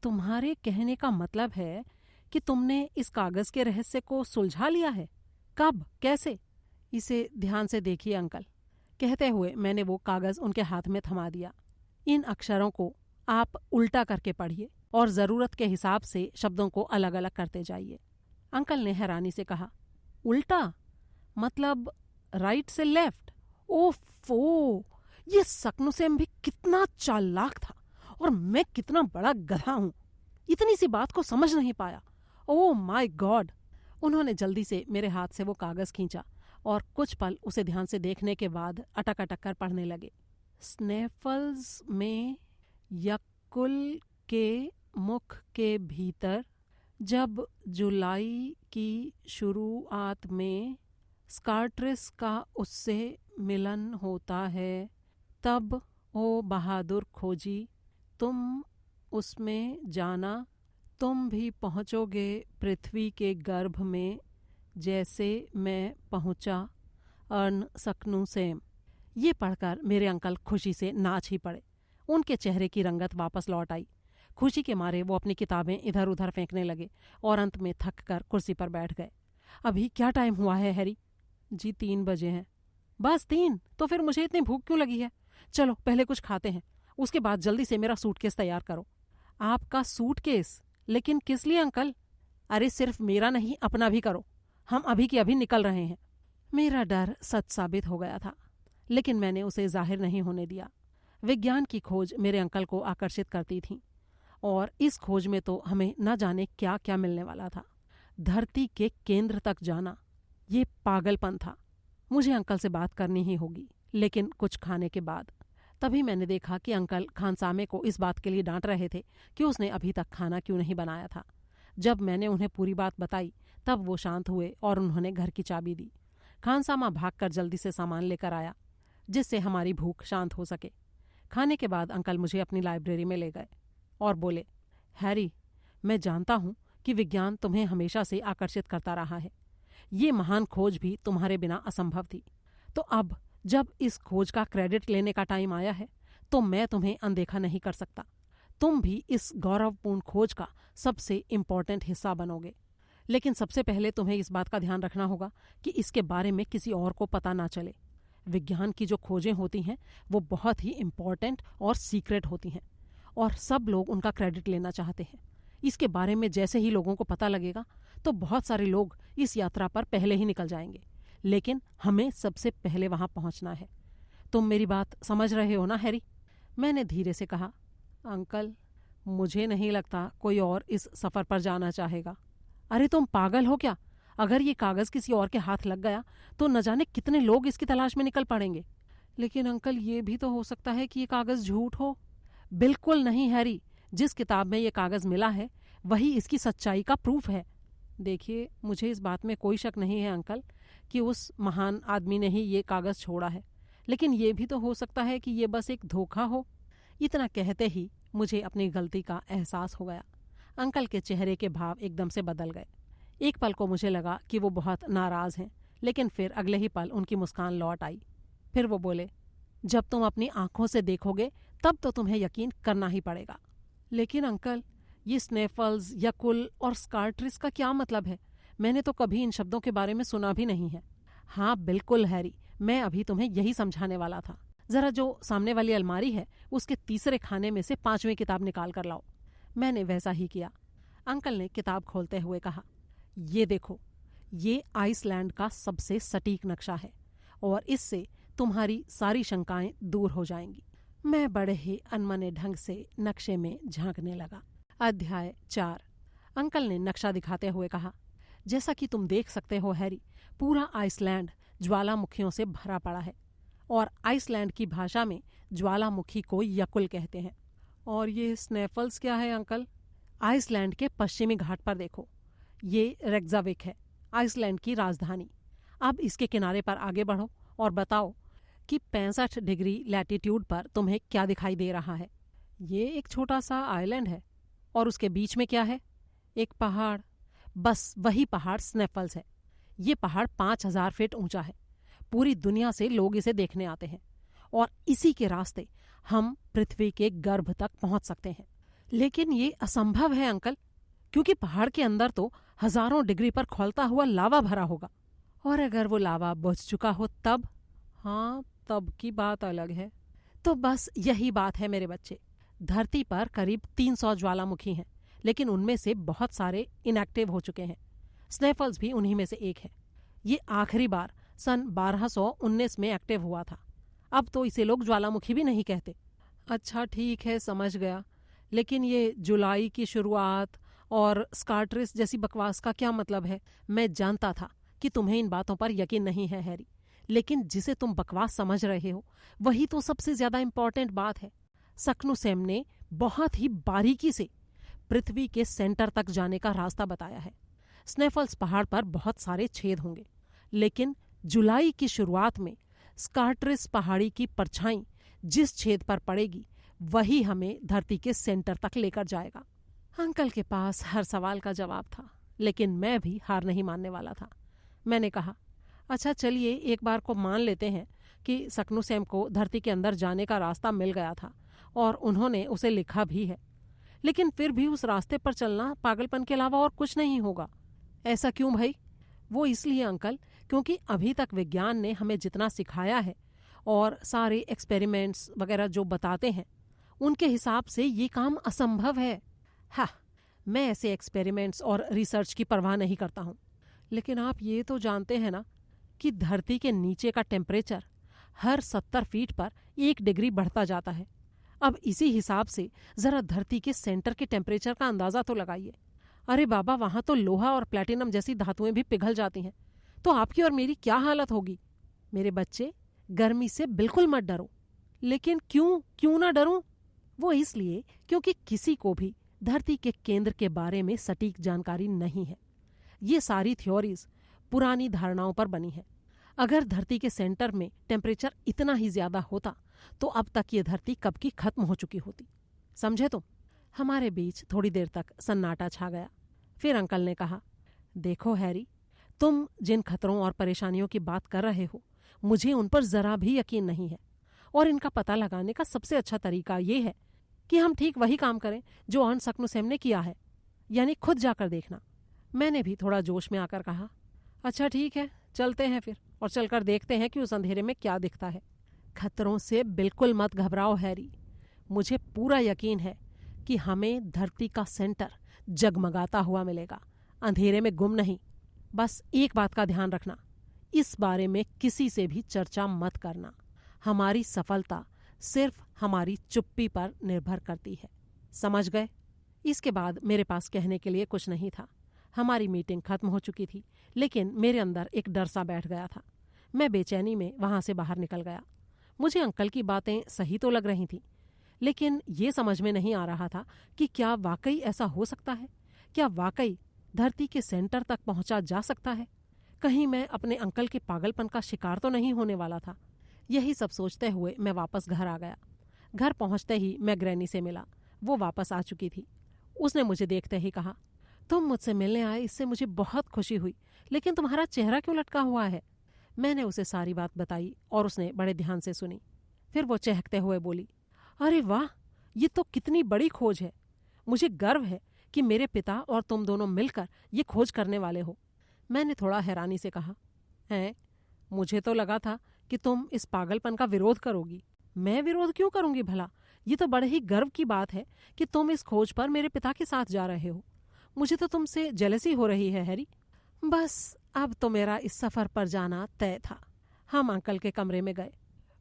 तुम्हारे कहने का मतलब है कि तुमने इस कागज़ के रहस्य को सुलझा लिया है? कब? कैसे? इसे ध्यान से देखिए अंकल। कहते हुए मैंने वो कागज़ उनके हाथ में थमा दिया। इन अक्षरों को आप उल्टा करके पढ़िए और ज़रूरत के हिसाब से शब्दों को अलग अलग करते जाइए। अंकल ने हैरानी से कहा, उल्टा? मतलब राइट से लेफ्ट? ओफो, ये सकनुसेम भी कितना चालाक था और मैं कितना बड़ा गधा हूँ। इतनी सी बात को समझ नहीं पाया। Oh my God. उन्होंने जल्दी से मेरे हाथ से वो कागज़ खींचा और कुछ पल उसे ध्यान से देखने के बाद अटक अटक कर पढ़ने लगे। स्नेफल्स में यक्कुल के मुख के भीतर जब जुलाई की शुरुआत में स्कार्ट्रिस का उससे मिलन होता है तब ओ बहादुर खोजी, तुम उसमें जाना, तुम भी पहुँचोगे पृथ्वी के गर्भ में जैसे मैं पहुँचा अर्न सकनुसेम। ये पढ़कर मेरे अंकल खुशी से नाच ही पड़े। उनके चेहरे की रंगत वापस लौट आई। खुशी के मारे वो अपनी किताबें इधर उधर फेंकने लगे और अंत में थक कर कुर्सी पर बैठ गए। अभी क्या टाइम हुआ है हैरी? जी 3 बजे हैं। बस 3? तो फिर मुझे इतनी भूख क्यों लगी है? चलो पहले कुछ खाते हैं, उसके बाद जल्दी से मेरा सूटकेस तैयार करो। आपका सूटकेस? लेकिन किस लिए अंकल? अरे सिर्फ मेरा नहीं, अपना भी करो। हम अभी के अभी निकल रहे हैं। मेरा डर सच साबित हो गया था, लेकिन मैंने उसे जाहिर नहीं होने दिया। विज्ञान की खोज मेरे अंकल को आकर्षित करती थी और इस खोज में तो हमें न जाने क्या क्या मिलने वाला था। धरती के केंद्र तक जाना, ये पागलपन था। मुझे अंकल से बात करनी ही होगी, लेकिन कुछ खाने के बाद। तभी मैंने देखा कि अंकल खानसामे को इस बात के लिए डांट रहे थे कि उसने अभी तक खाना क्यों नहीं बनाया था। जब मैंने उन्हें पूरी बात बताई तब वो शांत हुए और उन्होंने घर की चाबी दी। खानसामा भागकर जल्दी से सामान लेकर आया जिससे हमारी भूख शांत हो सके। खाने के बाद अंकल मुझे अपनी लाइब्रेरी में ले गए और बोले, हैरी, मैं जानता हूँ कि विज्ञान तुम्हें हमेशा से आकर्षित करता रहा है। ये महान खोज भी तुम्हारे बिना असंभव थी। तो अब जब इस खोज का क्रेडिट लेने का टाइम आया है तो मैं तुम्हें अनदेखा नहीं कर सकता। तुम भी इस गौरवपूर्ण खोज का सबसे इम्पोर्टेंट हिस्सा बनोगे। लेकिन सबसे पहले तुम्हें इस बात का ध्यान रखना होगा कि इसके बारे में किसी और को पता ना चले। विज्ञान की जो खोजें होती हैं वो बहुत ही इम्पोर्टेंट और सीक्रेट होती हैं और सब लोग उनका क्रेडिट लेना चाहते हैं। इसके बारे में जैसे ही लोगों को पता लगेगा तो बहुत सारे लोग इस यात्रा पर पहले ही निकल जाएंगे, लेकिन हमें सबसे पहले वहां पहुंचना है। तुम मेरी बात समझ रहे हो ना हैरी? मैंने धीरे से कहा, अंकल, मुझे नहीं लगता कोई और इस सफर पर जाना चाहेगा। अरे तुम पागल हो क्या? अगर ये कागज किसी और के हाथ लग गया तो न जाने कितने लोग इसकी तलाश में निकल पड़ेंगे। लेकिन अंकल, ये भी तो हो सकता है कि ये कागज झूठ हो। बिल्कुल नहीं हैरी, जिस किताब में ये कागज मिला है वही इसकी सच्चाई का प्रूफ है। देखिए, मुझे इस बात में कोई शक नहीं है अंकल कि उस महान आदमी ने ही ये कागज छोड़ा है, लेकिन ये भी तो हो सकता है कि ये बस एक धोखा हो। इतना कहते ही मुझे अपनी गलती का एहसास हो गया। अंकल के चेहरे के भाव एकदम से बदल गए। एक पल को मुझे लगा कि वो बहुत नाराज हैं, लेकिन फिर अगले ही पल उनकी मुस्कान लौट आई। फिर वो बोले, जब तुम अपनी आंखों से देखोगे तब तो तुम्हें यकीन करना ही पड़ेगा। लेकिन अंकल, ये स्नेफल्स, यकुल और स्कार्ट्रिस का क्या मतलब है? मैंने तो कभी इन शब्दों के बारे में सुना भी नहीं है। हाँ बिल्कुल हैरी, मैं अभी तुम्हें यही समझाने वाला था। जरा जो सामने वाली अलमारी है उसके तीसरे खाने में से 5वीं किताब निकाल कर लाओ। मैंने वैसा ही किया। अंकल ने किताब खोलते हुए कहा, ये देखो, ये आइसलैंड का सबसे सटीक नक्शा है और इससे तुम्हारी सारी शंकाएं दूर हो जाएंगी। मैं बड़े ही अनमने ढंग से नक्शे में झांकने लगा। अध्याय 4। अंकल ने नक्शा दिखाते हुए कहा, जैसा कि तुम देख सकते हो हैरी, पूरा आइसलैंड ज्वालामुखियों से भरा पड़ा है और आइसलैंड की भाषा में ज्वालामुखी को यकुल कहते हैं। और ये स्नेफल्स क्या है अंकल? आइसलैंड के पश्चिमी घाट पर देखो, ये रेक्जाविक है, आइसलैंड की राजधानी। अब इसके किनारे पर आगे बढ़ो और बताओ कि 65 डिग्री लैटिट्यूड पर तुम्हें क्या दिखाई दे रहा है? ये एक छोटा सा आइलैंड है और उसके बीच में क्या है? एक पहाड़। बस वही पहाड़ स्नेफल्स है। ये पहाड़ 5000 फीट ऊंचा है। पूरी दुनिया से लोग इसे देखने आते हैं और इसी के रास्ते हम पृथ्वी के गर्भ तक पहुंच सकते हैं। लेकिन ये असंभव है अंकल, क्योंकि पहाड़ के अंदर तो हजारों डिग्री पर खौलता हुआ लावा भरा होगा। और अगर वो लावा बुझ चुका हो तब? हाँ, तब की बात अलग है। तो बस यही बात है मेरे बच्चे। धरती पर करीब 300 ज्वालामुखी हैं, लेकिन उनमें से बहुत सारे इनएक्टिव हो चुके हैं। स्नेफल्स भी उन्हीं में से एक है। ये आखिरी बार सन 1219 में एक्टिव हुआ था। अब तो इसे लोग ज्वालामुखी भी नहीं कहते। अच्छा ठीक है, समझ गया। लेकिन ये जुलाई की शुरुआत और स्कार्ट्रिस जैसी बकवास का क्या मतलब है? मैं जानता था कि तुम्हें इन बातों पर यकीन नहीं है हैरी, लेकिन जिसे तुम बकवास समझ रहे हो वही तो सबसे ज्यादा इम्पोर्टेंट बात है। सक्नुसेम ने बहुत ही बारीकी से पृथ्वी के सेंटर तक जाने का रास्ता बताया है। स्नेफल्स पहाड़ पर बहुत सारे छेद होंगे, लेकिन जुलाई की शुरुआत में स्कार्ट्रिस पहाड़ी की परछाई जिस छेद पर पड़ेगी वही हमें धरती के सेंटर तक लेकर जाएगा। अंकल के पास हर सवाल का जवाब था, लेकिन मैं भी हार नहीं मानने वाला था। मैंने कहा, अच्छा चलिए एक बार को मान लेते हैं कि सक्नुसेम को धरती के अंदर जाने का रास्ता मिल गया था और उन्होंने उसे लिखा भी है, लेकिन फिर भी उस रास्ते पर चलना पागलपन के अलावा और कुछ नहीं होगा। ऐसा क्यों भाई? वो इसलिए अंकल, क्योंकि अभी तक विज्ञान ने हमें जितना सिखाया है और सारे एक्सपेरिमेंट्स वगैरह जो बताते हैं उनके हिसाब से ये काम असंभव है। हाँ, मैं ऐसे एक्सपेरिमेंट्स और रिसर्च की परवाह नहीं करता हूँ। लेकिन आप ये तो जानते हैं ना कि धरती के नीचे का टेम्परेचर हर 70 फीट पर 1 डिग्री बढ़ता जाता है। अब इसी हिसाब से जरा धरती के सेंटर के टेम्परेचर का अंदाजा तो लगाइए। अरे बाबा, वहां तो लोहा और प्लैटिनम जैसी धातुएं भी पिघल जाती हैं, तो आपकी और मेरी क्या हालत होगी? मेरे बच्चे, गर्मी से बिल्कुल मत डरो। लेकिन क्यों ना डरूं? वो इसलिए क्योंकि किसी को भी धरती के केंद्र के बारे में सटीक जानकारी नहीं है। ये सारी थ्योरीज पुरानी धारणाओं पर बनी है। अगर धरती के सेंटर में टेम्परेचर इतना ही ज्यादा होता तो अब तक ये धरती कब की खत्म हो चुकी होती। समझे तुम? हमारे बीच थोड़ी देर तक सन्नाटा छा गया। फिर अंकल ने कहा, देखो हैरी, तुम जिन खतरों और परेशानियों की बात कर रहे हो मुझे उन पर जरा भी यकीन नहीं है, और इनका पता लगाने का सबसे अच्छा तरीका ये है कि हम ठीक वही काम करें जो अर्न सक्नुसेम ने किया है, यानी खुद जाकर देखना। मैंने भी थोड़ा जोश में आकर कहा, अच्छा ठीक है, चलते हैं फिर और चलकर देखते हैं कि उस अंधेरे में क्या दिखता है। खतरों से बिल्कुल मत घबराओ हैरी, मुझे पूरा यकीन है कि हमें धरती का सेंटर जगमगाता हुआ मिलेगा, अंधेरे में गुम नहीं। बस एक बात का ध्यान रखना, इस बारे में किसी से भी चर्चा मत करना। हमारी सफलता सिर्फ हमारी चुप्पी पर निर्भर करती है। समझ गए? इसके बाद मेरे पास कहने के लिए कुछ नहीं था। हमारी मीटिंग खत्म हो चुकी थी, लेकिन मेरे अंदर एक डर सा बैठ गया था। मैं बेचैनी में वहां से बाहर निकल गया। मुझे अंकल की बातें सही तो लग रही थीं, लेकिन ये समझ में नहीं आ रहा था कि क्या वाकई ऐसा हो सकता है? क्या वाकई धरती के सेंटर तक पहुंचा जा सकता है? कहीं मैं अपने अंकल के पागलपन का शिकार तो नहीं होने वाला था? यही सब सोचते हुए मैं वापस घर आ गया। घर पहुंचते ही मैं ग्रैनी से मिला। वो वापस आ चुकी थी। उसने मुझे देखते ही कहा, तुम मुझसे मिलने आए, इससे मुझे बहुत खुशी हुई, लेकिन तुम्हारा चेहरा क्यों लटका हुआ है? मैंने उसे सारी बात बताई और उसने बड़े ध्यान से सुनी। फिर वो चहकते हुए बोली, अरे वाह, ये तो कितनी बड़ी खोज है। मुझे गर्व है कि मेरे पिता और तुम दोनों मिलकर ये खोज करने वाले हो। मैंने थोड़ा हैरानी से कहा, हैं, मुझे तो लगा था कि तुम इस पागलपन का विरोध करोगी। मैं विरोध क्यों करूंगी भला? ये तो बड़े ही गर्व की बात है कि तुम इस खोज पर मेरे पिता के साथ जा रहे हो। मुझे तो तुमसे जेलसी हो रही है हैरी। बस अब तो मेरा इस सफर पर जाना तय था। हम अंकल के कमरे में गए।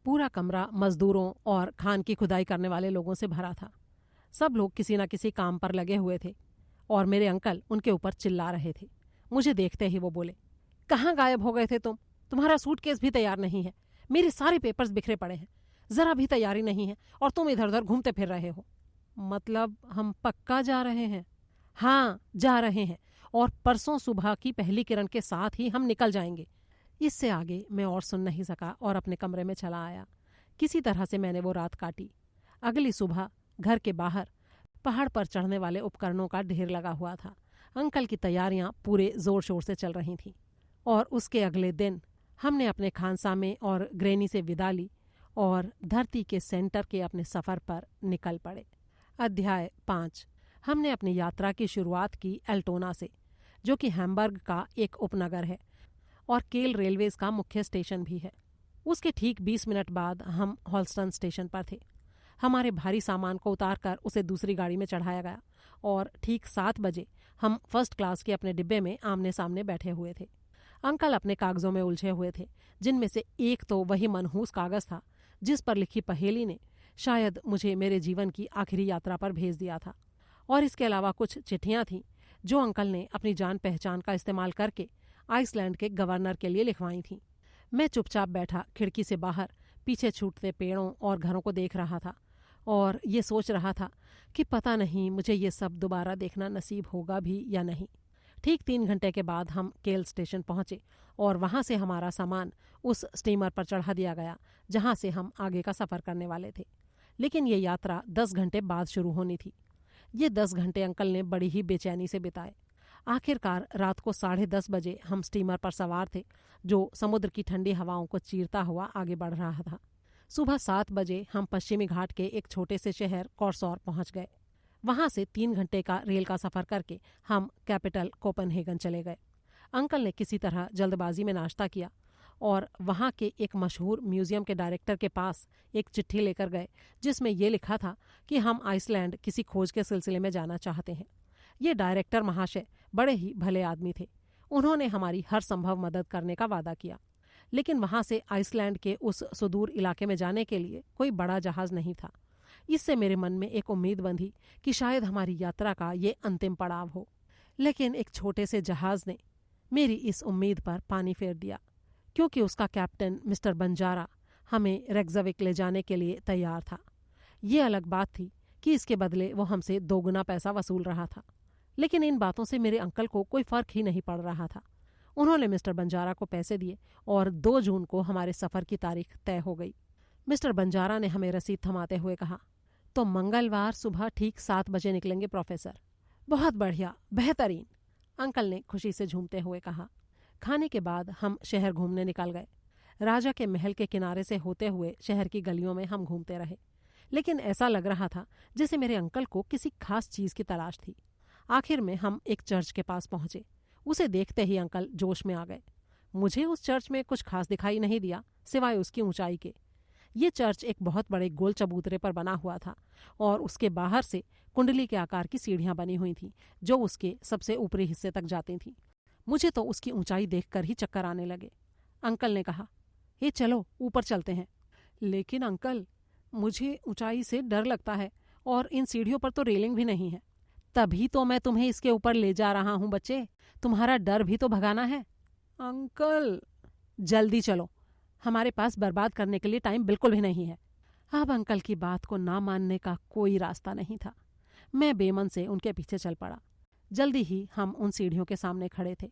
पूरा कमरा मजदूरों और खान की खुदाई करने वाले लोगों से भरा था। सब लोग किसी न किसी काम पर लगे हुए थे और मेरे अंकल उनके ऊपर चिल्ला रहे थे। मुझे देखते ही वो बोले, कहाँ गायब हो गए थे तुम? तुम्हारा सूटकेस भी तैयार नहीं है। मेरे सारे पेपर्स बिखरे पड़े हैं। जरा भी तैयारी नहीं है और तुम इधर उधर घूमते फिर रहे हो। मतलब हम पक्का जा रहे हैं? हाँ, जा रहे हैं, और परसों सुबह की पहली किरण के साथ ही हम निकल जाएंगे। इससे आगे मैं और सुन नहीं सका और अपने कमरे में चला आया। किसी तरह से मैंने वो रात काटी। अगली सुबह घर के बाहर पहाड़ पर चढ़ने वाले उपकरणों का ढेर लगा हुआ था। अंकल की तैयारियां पूरे जोर शोर से चल रही थीं। और उसके अगले दिन हमने अपने खानसामे और ग्रैनी से विदा ली और धरती के सेंटर के अपने सफ़र पर निकल पड़े। अध्याय 5। हमने अपनी यात्रा की शुरुआत की एल्टोना से, जो कि हैम्बर्ग का एक उपनगर है और केल रेलवेज का मुख्य स्टेशन भी है। उसके ठीक 20 मिनट बाद हम हॉल्स्टन स्टेशन पर थे। हमारे भारी सामान को उतारकर उसे दूसरी गाड़ी में चढ़ाया गया और ठीक 7 बजे हम फर्स्ट क्लास के अपने डिब्बे में आमने सामने बैठे हुए थे। अंकल अपने कागजों में उलझे हुए थे, जिनमें से एक तो वही मनहूस कागज था जिस पर लिखी पहेली ने शायद मुझे मेरे जीवन की आखिरी यात्रा पर भेज दिया था, और इसके अलावा कुछ चिट्ठियां थीं जो अंकल ने अपनी जान पहचान का इस्तेमाल करके आइसलैंड के गवर्नर के लिए लिखवाई थीं। मैं चुपचाप बैठा खिड़की से बाहर पीछे छूटते पेड़ों और घरों को देख रहा था और ये सोच रहा था कि पता नहीं मुझे ये सब दोबारा देखना नसीब होगा भी या नहीं। ठीक 3 घंटे के बाद हम केल स्टेशन पहुंचे और वहां से हमारा सामान उस स्टीमर पर चढ़ा दिया गया जहां से हम आगे का सफ़र करने वाले थे। लेकिन ये यात्रा 10 घंटे बाद शुरू होनी थी। ये 10 घंटे अंकल ने बड़ी ही बेचैनी से बिताए। आखिरकार रात को 10:30 बजे हम स्टीमर पर सवार थे, जो समुद्र की ठंडी हवाओं को चीरता हुआ आगे बढ़ रहा था। सुबह 7 बजे हम पश्चिमी घाट के एक छोटे से शहर कॉर्सॉर पहुंच गए। वहां से 3 घंटे का रेल का सफर करके हम कैपिटल कोपेनहेगन चले गए। अंकल ने किसी तरह जल्दबाजी में नाश्ता किया और वहां के एक मशहूर म्यूजियम के डायरेक्टर के पास एक चिट्ठी लेकर गए जिसमें यह लिखा था कि हम आइसलैंड किसी खोज के सिलसिले में जाना चाहते हैं। ये डायरेक्टर महाशय बड़े ही भले आदमी थे। उन्होंने हमारी हर संभव मदद करने का वादा किया, लेकिन वहां से आइसलैंड के उस सुदूर इलाके में जाने के लिए कोई बड़ा जहाज नहीं था। इससे मेरे मन में एक उम्मीद बंधी कि शायद हमारी यात्रा का ये अंतिम पड़ाव हो। लेकिन एक छोटे से जहाज ने मेरी इस उम्मीद पर पानी फेर दिया, क्योंकि उसका कैप्टन मिस्टर बंजारा हमें रेक्जाविक ले जाने के लिए तैयार था। ये अलग बात थी कि इसके बदले वो हमसे 2 गुना पैसा वसूल रहा था, लेकिन इन बातों से मेरे अंकल को कोई फर्क ही नहीं पड़ रहा था। उन्होंने मिस्टर बंजारा को पैसे दिए और 2 जून को हमारे सफ़र की तारीख तय हो गई। मिस्टर बंजारा ने हमें रसीद थमाते हुए कहा, तो मंगलवार सुबह ठीक 7 बजे निकलेंगे प्रोफेसर। बहुत बढ़िया, बेहतरीन, अंकल ने खुशी से झूमते हुए कहा। खाने के बाद हम शहर घूमने निकल गए। राजा के महल के किनारे से होते हुए शहर की गलियों में हम घूमते रहे, लेकिन ऐसा लग रहा था जैसे मेरे अंकल को किसी खास चीज़ की तलाश थी। आखिर में हम एक चर्च के पास पहुंचे। उसे देखते ही अंकल जोश में आ गए। मुझे उस चर्च में कुछ खास दिखाई नहीं दिया सिवाय उसकी ऊंचाई के। ये चर्च एक बहुत बड़े गोल चबूतरे पर बना हुआ था और उसके बाहर से कुंडली के आकार की सीढ़ियां बनी हुई थीं जो उसके सबसे ऊपरी हिस्से तक जाती थीं। मुझे तो उसकी ऊंचाई देखकर ही चक्कर आने लगे। अंकल ने कहा, ये चलो ऊपर चलते हैं। लेकिन अंकल, मुझे ऊंचाई से डर लगता है और इन सीढ़ियों पर तो रेलिंग भी नहीं है। तभी तो मैं तुम्हें इसके ऊपर ले जा रहा हूं बच्चे, तुम्हारा डर भी तो भगाना है। अंकल, जल्दी चलो, हमारे पास बर्बाद करने के लिए टाइम बिल्कुल भी नहीं है। अब अंकल की बात को ना मानने का कोई रास्ता नहीं था। मैं बेमन से उनके पीछे चल पड़ा। जल्दी ही हम उन सीढ़ियों के सामने खड़े थे।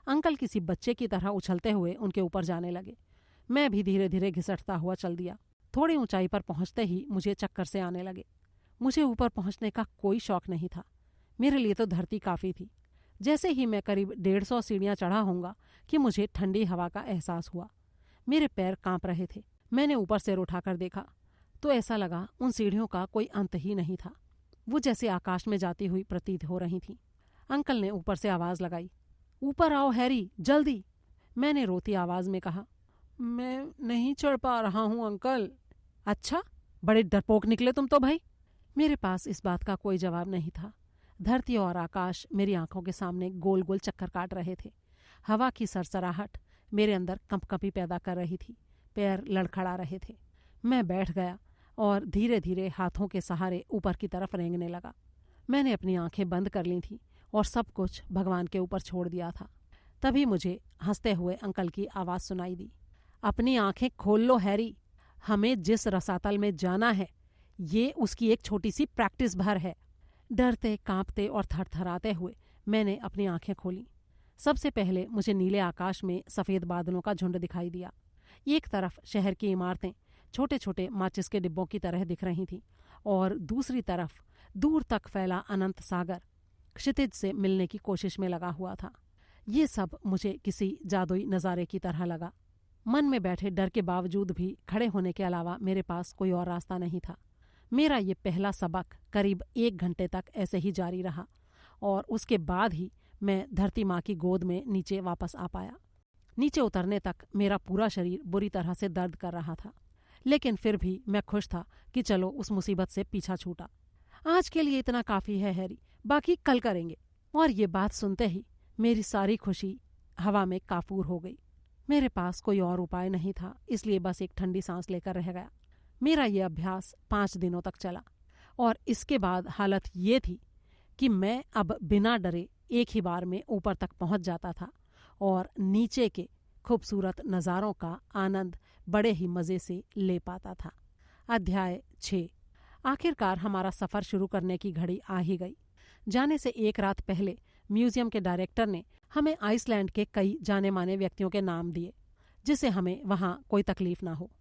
अंकल किसी बच्चे की तरह उछलते हुए उनके ऊपर जाने लगे। मैं भी धीरे धीरे घिसटता हुआ चल दिया। थोड़ी ऊंचाई पर पहुंचते ही मुझे चक्कर से आने लगे। मुझे ऊपर पहुंचने का कोई शौक नहीं था। मेरे लिए तो धरती काफ़ी थी। जैसे ही मैं करीब 150 सीढ़ियाँ चढ़ा होऊंगा कि मुझे ठंडी हवा का एहसास हुआ। मेरे पैर कांप रहे थे। मैंने ऊपर सिर उठाकर देखा तो ऐसा लगा उन सीढ़ियों का कोई अंत ही नहीं था। वो जैसे आकाश में जाती हुई प्रतीत हो रही थीं। अंकल ने ऊपर से आवाज़ लगाई, ऊपर आओ हैरी, जल्दी। मैंने रोती आवाज़ में कहा, मैं नहीं चढ़ पा रहा हूँ अंकल। अच्छा, बड़े डरपोक निकले तुम तो भाई। मेरे पास इस बात का कोई जवाब नहीं था। धरती और आकाश मेरी आंखों के सामने गोल गोल चक्कर काट रहे थे। हवा की सरसराहट मेरे अंदर कंपकंपी पैदा कर रही थी। पैर लड़खड़ा रहे थे। मैं बैठ गया और धीरे धीरे हाथों के सहारे ऊपर की तरफ रेंगने लगा। मैंने अपनी आंखें बंद कर ली थीं और सब कुछ भगवान के ऊपर छोड़ दिया था। तभी मुझे हंसते हुए अंकल की आवाज़ सुनाई दी, अपनी आंखें खोल लो हैरी, हमें जिस रसातल में जाना है ये उसकी एक छोटी सी प्रैक्टिस भर है। डरते, कांपते और थरथराते हुए मैंने अपनी आंखें खोली। सबसे पहले मुझे नीले आकाश में सफ़ेद बादलों का झुंड दिखाई दिया। एक तरफ शहर की इमारतें छोटे छोटे माचिस के डिब्बों की तरह दिख रही थीं और दूसरी तरफ दूर तक फैला अनंत सागर क्षितिज से मिलने की कोशिश में लगा हुआ था। ये सब मुझे किसी जादुई नज़ारे की तरह लगा। मन में बैठे डर के बावजूद भी खड़े होने के अलावा मेरे पास कोई और रास्ता नहीं था। मेरा ये पहला सबक करीब 1 घंटे तक ऐसे ही जारी रहा और उसके बाद ही मैं धरती माँ की गोद में नीचे वापस आ पाया। नीचे उतरने तक मेरा पूरा शरीर बुरी तरह से दर्द कर रहा था, लेकिन फिर भी मैं खुश था कि चलो उस मुसीबत से पीछा छूटा। आज के लिए इतना काफ़ी है हैरी, बाकी कल करेंगे। और ये बात सुनते ही मेरी सारी खुशी हवा में काफूर हो गई। मेरे पास कोई और उपाय नहीं था, इसलिए बस एक ठंडी सांस लेकर रह गया। मेरा ये अभ्यास 5 दिनों तक चला और इसके बाद हालत ये थी कि मैं अब बिना डरे एक ही बार में ऊपर तक पहुंच जाता था और नीचे के खूबसूरत नज़ारों का आनंद बड़े ही मज़े से ले पाता था। अध्याय 6। आखिरकार हमारा सफ़र शुरू करने की घड़ी आ ही गई। जाने से एक रात पहले म्यूजियम के डायरेक्टर ने हमें आइसलैंड के कई जाने माने व्यक्तियों के नाम दिए, जिससे हमें वहाँ कोई तकलीफ ना हो।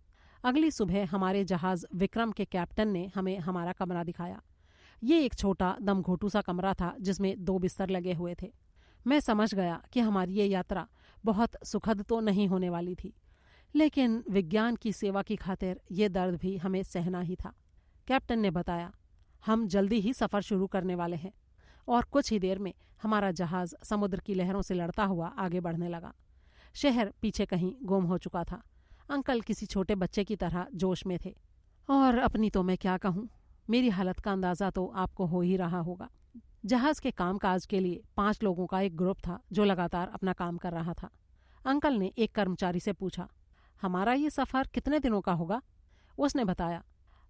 अगली सुबह हमारे जहाज़ विक्रम के कैप्टन ने हमें हमारा कमरा दिखाया। ये एक छोटा दमघोटू सा कमरा था जिसमें 2 बिस्तर लगे हुए थे। मैं समझ गया कि हमारी ये यात्रा बहुत सुखद तो नहीं होने वाली थी, लेकिन विज्ञान की सेवा की खातिर ये दर्द भी हमें सहना ही था। कैप्टन ने बताया, हम जल्दी ही सफ़र शुरू करने वाले हैं। और कुछ ही देर में हमारा जहाज़ समुद्र की लहरों से लड़ता हुआ आगे बढ़ने लगा। शहर पीछे कहीं गुम हो चुका था। अंकल किसी छोटे बच्चे की तरह जोश में थे। और अपनी तो मैं क्या कहूँ, मेरी हालत का अंदाज़ा तो आपको हो ही रहा होगा। जहाज़ के कामकाज के लिए 5 लोगों का एक ग्रुप था जो लगातार अपना काम कर रहा था। अंकल ने एक कर्मचारी से पूछा, हमारा ये सफ़र कितने दिनों का होगा? उसने बताया,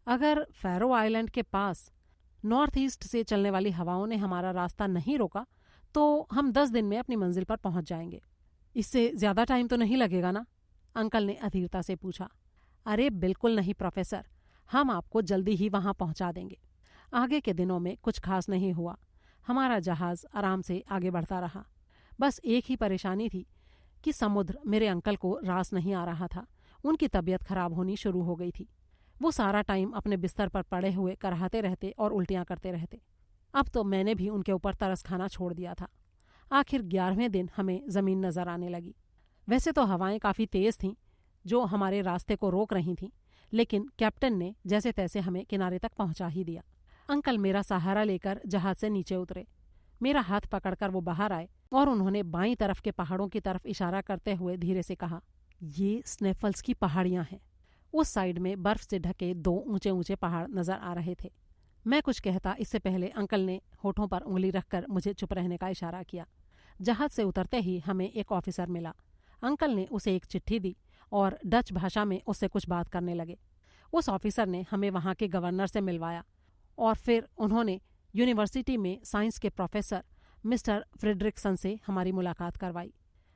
अगर फैरो आइलैंड के पास नॉर्थ ईस्ट से चलने वाली हवाओं ने हमारा रास्ता नहीं रोका तो हम 10 दिन में अपनी मंजिल पर पहुंच जाएंगे। इससे ज़्यादा टाइम तो नहीं लगेगा ना? अंकल ने अधीरता से पूछा। अरे बिल्कुल नहीं प्रोफेसर, हम आपको जल्दी ही वहां पहुंचा देंगे। आगे के दिनों में कुछ खास नहीं हुआ। हमारा जहाज़ आराम से आगे बढ़ता रहा। बस एक ही परेशानी थी कि समुद्र मेरे अंकल को रास नहीं आ रहा था। उनकी तबीयत खराब होनी शुरू हो गई थी। वो सारा टाइम अपने बिस्तर पर पड़े हुए कराहते रहते और उल्टियाँ करते रहते। अब तो मैंने भी उनके ऊपर तरस खाना छोड़ दिया था। आखिर 11वें दिन हमें ज़मीन नज़र आने लगी। वैसे तो हवाएं काफ़ी तेज़ थीं जो हमारे रास्ते को रोक रही थीं, लेकिन कैप्टन ने जैसे तैसे हमें किनारे तक पहुंचा ही दिया। अंकल मेरा सहारा लेकर जहाज़ से नीचे उतरे। मेरा हाथ पकड़कर वो बाहर आए और उन्होंने बाईं तरफ के पहाड़ों की तरफ इशारा करते हुए धीरे से कहा, ये स्नेफल्स की पहाड़ियाँ हैं। उस साइड में बर्फ से ढके 2 ऊंचे ऊंचे पहाड़ नजर आ रहे थे। मैं कुछ कहता इससे पहले अंकल ने होठों पर उंगली रखकर मुझे चुप रहने का इशारा किया। जहाज से उतरते ही हमें एक ऑफिसर मिला। अंकल ने उसे एक चिट्ठी दी और डच भाषा में उससे कुछ बात करने लगे। उस ऑफिसर ने हमें वहाँ के गवर्नर से मिलवाया और फिर उन्होंने यूनिवर्सिटी में साइंस के प्रोफेसर मिस्टर फ्रेडरिक्सन से हमारी मुलाकात करवाई।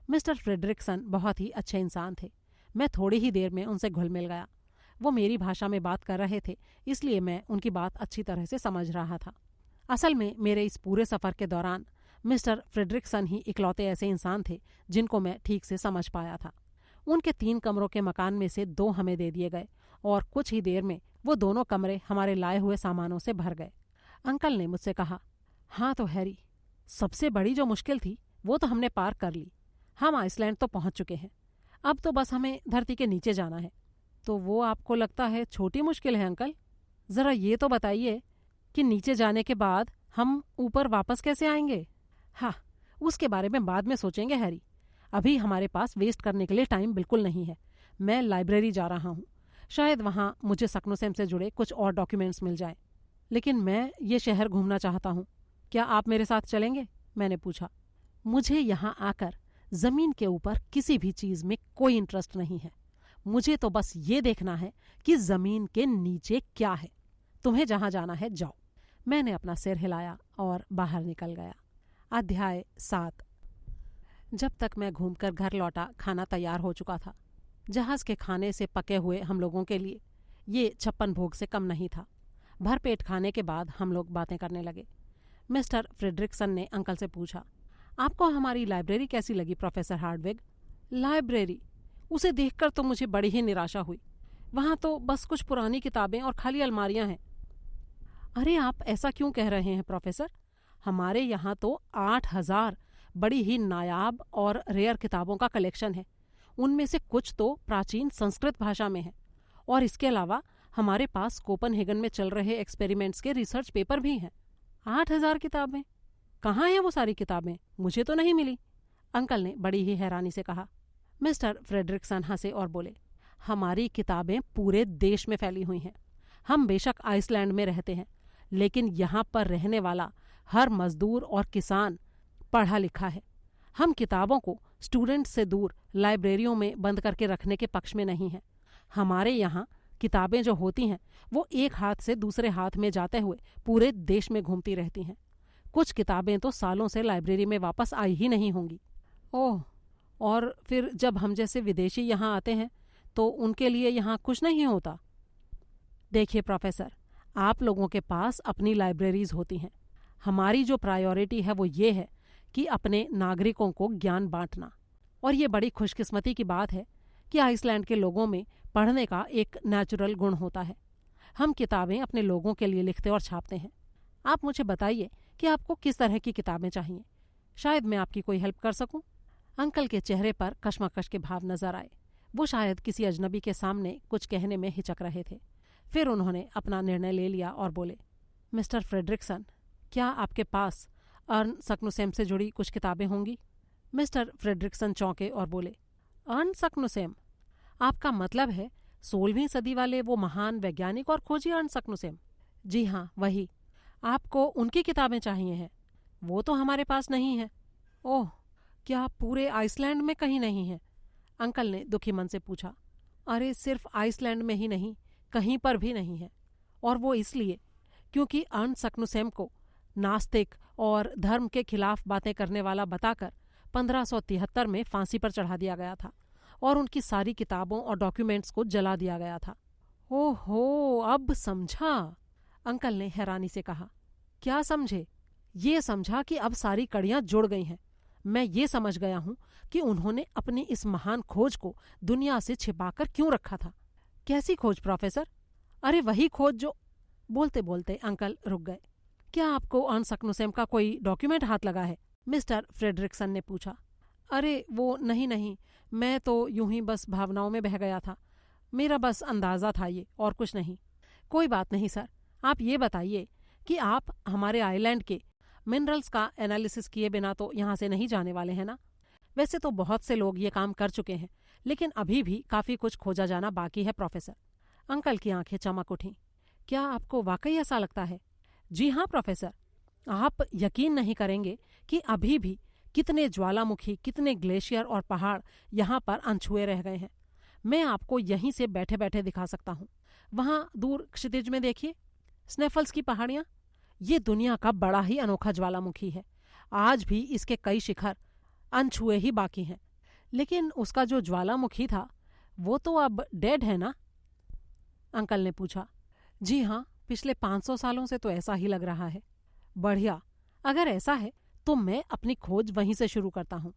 मिस्टर फ्रेडरिक्सन बहुत ही अच्छे इंसान थे। मैं थोड़ी ही देर में उनसे घुल मिल गया। वो मेरी भाषा में बात कर रहे थे, इसलिए मैं उनकी बात अच्छी तरह से समझ रहा था। असल में मेरे इस पूरे सफ़र के दौरान मिस्टर फ्रेडरिक्सन ही इकलौते ऐसे इंसान थे जिनको मैं ठीक से समझ पाया था। उनके 3 कमरों के मकान में से 2 हमें दे दिए गए और कुछ ही देर में वो दोनों कमरे हमारे लाए हुए सामानों से भर गए। अंकल ने मुझसे कहा, हाँ तो हैरी, सबसे बड़ी जो मुश्किल थी वो तो हमने पार कर ली। हम आइसलैंड तो पहुंच चुके हैं, अब तो बस हमें धरती के नीचे जाना है। तो वो आपको लगता है छोटी मुश्किल है अंकल? ज़रा ये तो बताइए कि नीचे जाने के बाद हम ऊपर वापस कैसे आएंगे? हाँ, उसके बारे में बाद में सोचेंगे हैरी। अभी हमारे पास वेस्ट करने के लिए टाइम बिल्कुल नहीं है। मैं लाइब्रेरी जा रहा हूँ, शायद वहाँ मुझे सक्नुसेम से जुड़े कुछ और डॉक्यूमेंट्स मिल जाएं। लेकिन मैं ये शहर घूमना चाहता हूँ, क्या आप मेरे साथ चलेंगे? मैंने पूछा। मुझे यहाँ आकर ज़मीन के ऊपर किसी भी चीज़ में कोई इंटरेस्ट नहीं है। मुझे तो बस ये देखना है कि ज़मीन के नीचे क्या है। तुम्हें जहाँ जाना है जाओ। मैंने अपना सिर हिलाया और बाहर निकल गया। अध्याय 7। जब तक मैं घूमकर घर लौटा, खाना तैयार हो चुका था। जहाज़ के खाने से पके हुए हम लोगों के लिए ये 56 भोग से कम नहीं था। भरपेट खाने के बाद हम लोग बातें करने लगे। मिस्टर फ्रेडरिक्सन ने अंकल से पूछा, आपको हमारी लाइब्रेरी कैसी लगी प्रोफेसर हार्डविग? लाइब्रेरी? उसे देखकर तो मुझे बड़ी ही निराशा हुई। वहाँ तो बस कुछ पुरानी किताबें और खाली अलमारियाँ हैं। अरे आप ऐसा क्यों कह रहे हैं प्रोफेसर? हमारे यहाँ तो 8000 बड़ी ही नायाब और रेयर किताबों का कलेक्शन है। उनमें से कुछ तो प्राचीन संस्कृत भाषा में है और इसके अलावा हमारे पास कोपनहेगन में चल रहे एक्सपेरिमेंट्स के रिसर्च पेपर भी हैं। 8000 किताबें? कहाँ हैं वो सारी किताबें? मुझे तो नहीं मिली, अंकल ने बड़ी ही हैरानी से कहा। मिस्टर फ्रेडरिक्सन हंसे और बोले, हमारी किताबें पूरे देश में फैली हुई हैं। हम बेशक आइसलैंड में रहते हैं, लेकिन यहाँ पर रहने वाला हर मजदूर और किसान पढ़ा लिखा है। हम किताबों को स्टूडेंट्स से दूर लाइब्रेरियों में बंद करके रखने के पक्ष में नहीं हैं। हमारे यहाँ किताबें जो होती हैं वो एक हाथ से दूसरे हाथ में जाते हुए पूरे देश में घूमती रहती हैं। कुछ किताबें तो सालों से लाइब्रेरी में वापस आई ही नहीं होंगी। ओह, और फिर जब हम जैसे विदेशी यहाँ आते हैं तो उनके लिए यहाँ कुछ नहीं होता? देखिए प्रोफेसर, आप लोगों के पास अपनी लाइब्रेरीज होती हैं। हमारी जो प्रायोरिटी है वो ये है कि अपने नागरिकों को ज्ञान बांटना। और ये बड़ी खुशकिस्मती की बात है कि आइसलैंड के लोगों में पढ़ने का एक नेचुरल गुण होता है। हम किताबें अपने लोगों के लिए लिखते और छापते हैं। आप मुझे बताइए कि आपको किस तरह की किताबें चाहिए, शायद मैं आपकी कोई हेल्प कर सकूं। अंकल के चेहरे पर कशमकश के भाव नजर आए। वो शायद किसी अजनबी के सामने कुछ कहने में हिचक रहे थे। फिर उन्होंने अपना निर्णय ले लिया और बोले, मिस्टर फ्रेडरिक्सन, क्या आपके पास अर्न सक्नुसेम से जुड़ी कुछ किताबें होंगी? मिस्टर फ्रेडरिक्सन चौंके और बोले, अर्न सक्नुसेम? आपका मतलब है 16वीं सदी वाले वो महान वैज्ञानिक और खोजी अर्न सक्नुसेम? जी हाँ, वही। आपको उनकी किताबें चाहिए हैं? वो तो हमारे पास नहीं है। ओह, क्या पूरे आइसलैंड में कहीं नहीं है? अंकल ने दुखी मन से पूछा। अरे सिर्फ आइसलैंड में ही नहीं, कहीं पर भी नहीं है। और वो इसलिए क्योंकि अर्न सक्नुसेम को नास्तिक और धर्म के खिलाफ बातें करने वाला बताकर 1573 में फांसी पर चढ़ा दिया गया था और उनकी सारी किताबों और डॉक्यूमेंट्स को जला दिया गया था। ओहो, अब समझा, अंकल ने हैरानी से कहा। क्या समझे? ये समझा कि अब सारी कड़ियां जुड़ गई हैं। मैं ये समझ गया हूं कि उन्होंने अपनी इस महान खोज को दुनिया से छिपाकर क्यों रखा था। कैसी खोज प्रोफेसर? अरे वही खोज जो... बोलते बोलते अंकल रुक गए। क्या आपको अर्न सक्नुसेम का कोई डॉक्यूमेंट हाथ लगा है? मिस्टर फ्रेडरिक्सन ने पूछा। अरे वो नहीं, मैं तो यूं ही बस भावनाओं में बह गया था। मेरा बस अंदाजा था ये, और कुछ नहीं। कोई बात नहीं सर, आप ये बताइए कि आप हमारे आइलैंड के मिनरल्स का एनालिसिस किए बिना तो यहाँ से नहीं जाने वाले हैं ना? वैसे तो बहुत से लोग ये काम कर चुके हैं, लेकिन अभी भी काफ़ी कुछ खोजा जाना बाकी है प्रोफेसर। अंकल की आंखें चमक उठीं। क्या आपको वाकई ऐसा लगता है? जी हाँ प्रोफेसर, आप यकीन नहीं करेंगे कि अभी भी कितने ज्वालामुखी, कितने ग्लेशियर और पहाड़ यहाँ पर अनछुए रह गए हैं। मैं आपको यहीं से बैठे बैठे दिखा सकता हूँ। वहां दूर क्षितिज में देखिए, स्नेफल्स की पहाड़ियां। ये दुनिया का बड़ा ही अनोखा ज्वालामुखी है। आज भी इसके कई शिखर अनछुए ही बाकी हैं। लेकिन उसका जो ज्वालामुखी था वो तो अब डेड है ना? अंकल ने पूछा। जी हाँ, पिछले 500 सालों से तो ऐसा ही लग रहा है। बढ़िया, अगर ऐसा है तो मैं अपनी खोज वहीं से शुरू करता हूँ।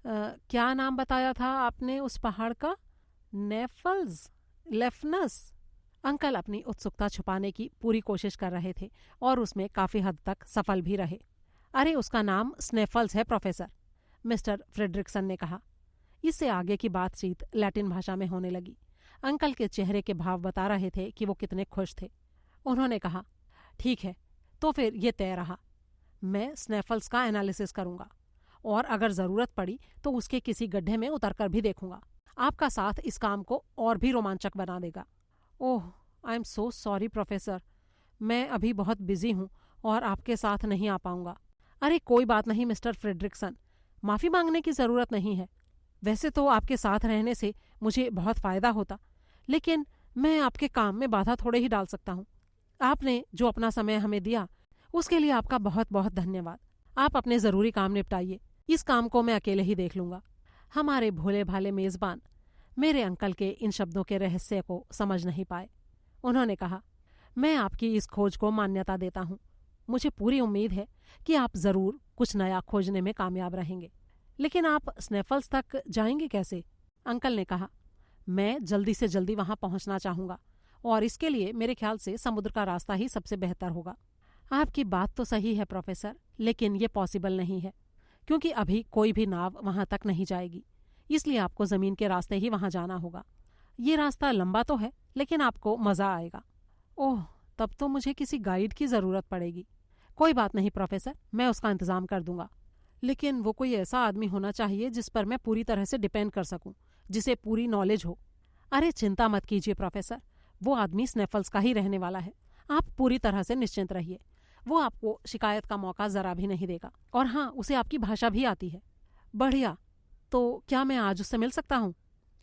क्या नाम बताया था आपने उस पहाड़ का? नेफल्स? लेफनस? अंकल अपनी उत्सुकता छुपाने की पूरी कोशिश कर रहे थे और उसमें काफी हद तक सफल भी रहे। अरे उसका नाम स्नेफल्स है प्रोफेसर, मिस्टर फ्रेडरिक्सन ने कहा। इससे आगे की बातचीत लैटिन भाषा में होने लगी। अंकल के चेहरे के भाव बता रहे थे कि वो कितने खुश थे। उन्होंने कहा, ठीक है, तो फिर ये तय रहा। मैं स्नेफल्स का एनालिसिस करूंगा और अगर जरूरत पड़ी तो उसके किसी गड्ढे में उतरकर भी देखूंगा। आपका साथ इस काम को और भी रोमांचक बना देगा। Oh, I am so sorry professor, मैं अभी बहुत बिजी हूँ और आपके साथ नहीं आ पाऊंगा। अरे कोई बात नहीं मिस्टर फ्रेडरिक्सन, माफी मांगने की जरूरत नहीं है। वैसे तो आपके साथ रहने से मुझे बहुत फायदा होता, लेकिन मैं आपके काम में बाधा थोड़े ही डाल सकता हूँ। आपने जो अपना समय हमें दिया उसके लिए आपका बहुत बहुत धन्यवाद। आप अपने जरूरी काम निपटाइए, इस काम को मैं अकेले ही देख लूंगा। हमारे भोले भाले मेजबान मेरे अंकल के इन शब्दों के रहस्य को समझ नहीं पाए। उन्होंने कहा, मैं आपकी इस खोज को मान्यता देता हूँ। मुझे पूरी उम्मीद है कि आप जरूर कुछ नया खोजने में कामयाब रहेंगे। लेकिन आप स्नेफल्स तक जाएंगे कैसे? अंकल ने कहा, मैं जल्दी से जल्दी वहां पहुंचना चाहूंगा और इसके लिए मेरे ख्याल से समुद्र का रास्ता ही सबसे बेहतर होगा। आपकी बात तो सही है प्रोफेसर, लेकिन ये पॉसिबल नहीं है क्योंकि अभी कोई भी नाव वहां तक नहीं जाएगी। इसलिए आपको जमीन के रास्ते ही वहां जाना होगा। ये रास्ता लंबा तो है लेकिन आपको मजा आएगा। ओह, तब तो मुझे किसी गाइड की जरूरत पड़ेगी। कोई बात नहीं प्रोफेसर, मैं उसका इंतजाम कर दूंगा। लेकिन वो कोई ऐसा आदमी होना चाहिए जिस पर मैं पूरी तरह से डिपेंड कर सकूं, जिसे पूरी नॉलेज हो। अरे चिंता मत कीजिए प्रोफेसर, वो आदमी स्नेफल्स का ही रहने वाला है। आप पूरी तरह से निश्चिंत रहिए। वो आपको शिकायत का मौका जरा भी नहीं देगा। और हाँ, उसे आपकी भाषा भी आती है। बढ़िया, तो क्या मैं आज उससे मिल सकता हूँ?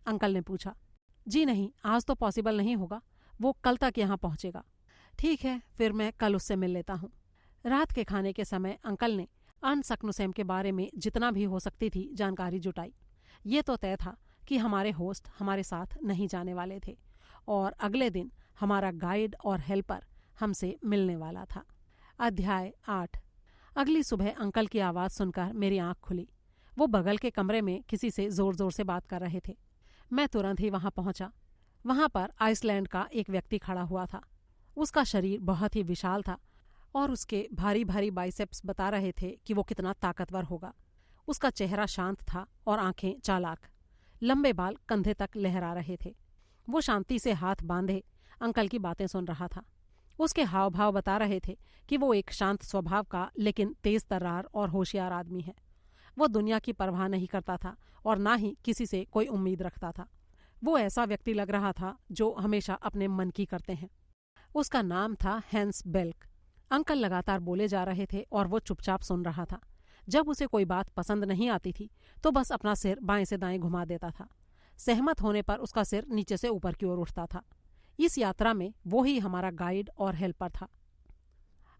अंकल ने पूछा। जी नहीं, आज तो पॉसिबल नहीं होगा। वो कल तक यहाँ पहुँचेगा। ठीक है, फिर मैं कल उससे मिल लेता हूँ। रात के खाने के समय अंकल ने अनसकनुसेम के बारे में जितना भी हो सकती थी जानकारी जुटाई। ये तो तय था कि हमारे होस्ट हमारे साथ नहीं जाने वाले थे और अगले दिन हमारा गाइड और हेल्पर हमसे मिलने वाला था। अध्याय 8। अगली सुबह अंकल की आवाज़ सुनकर मेरी आंख खुली। वो बगल के कमरे में किसी से जोर जोर से बात कर रहे थे। मैं तुरंत ही वहां पहुंचा। वहां पर आइसलैंड का एक व्यक्ति खड़ा हुआ था। उसका शरीर बहुत ही विशाल था और उसके भारी भारी बाइसेप्स बता रहे थे कि वो कितना ताकतवर होगा। उसका चेहरा शांत था और आंखें चालाक। लंबे बाल कंधे तक लहरा रहे थे। वो शांति से हाथ बांधे अंकल की बातें सुन रहा था। उसके हाव भाव बता रहे थे कि वो एक शांत स्वभाव का लेकिन तेज तर्रार और होशियार आदमी है। वो दुनिया की परवाह नहीं करता था और ना ही किसी से कोई उम्मीद रखता था। वो ऐसा व्यक्ति लग रहा था जो हमेशा अपने मन की करते हैं। उसका नाम था हैंस बेल्क। अंकल लगातार बोले जा रहे थे और वो चुपचाप सुन रहा था। जब उसे कोई बात पसंद नहीं आती थी तो बस अपना सिर बाएं से दाएं घुमा देता था। सहमत होने पर उसका सिर नीचे से ऊपर की ओर उठता था। इस यात्रा में वो ही हमारा गाइड और हेल्पर था।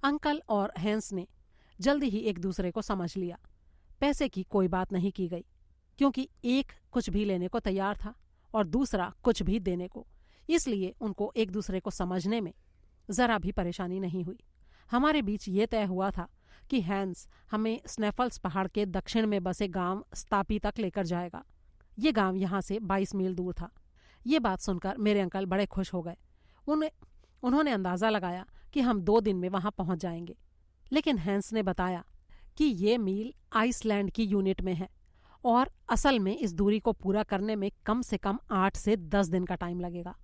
अंकल और हैंस ने जल्दी ही एक दूसरे को समझ लिया। पैसे की कोई बात नहीं की गई क्योंकि एक कुछ भी लेने को तैयार था और दूसरा कुछ भी देने को। इसलिए उनको एक दूसरे को समझने में जरा भी परेशानी नहीं हुई। हमारे बीच ये तय हुआ था कि हैंस हमें स्नेफल्स पहाड़ के दक्षिण में बसे गांव स्तापी तक लेकर जाएगा। ये गांव यहाँ से 22 मील दूर था। ये बात सुनकर मेरे अंकल बड़े खुश हो गए। उन्होंने अंदाजा लगाया कि हम 2 दिन में वहां पहुंच जाएंगे। लेकिन हैंस ने बताया कि ये मील आइसलैंड की यूनिट में है और असल में इस दूरी को पूरा करने में कम से कम 8 से 10 दिन का टाइम लगेगा।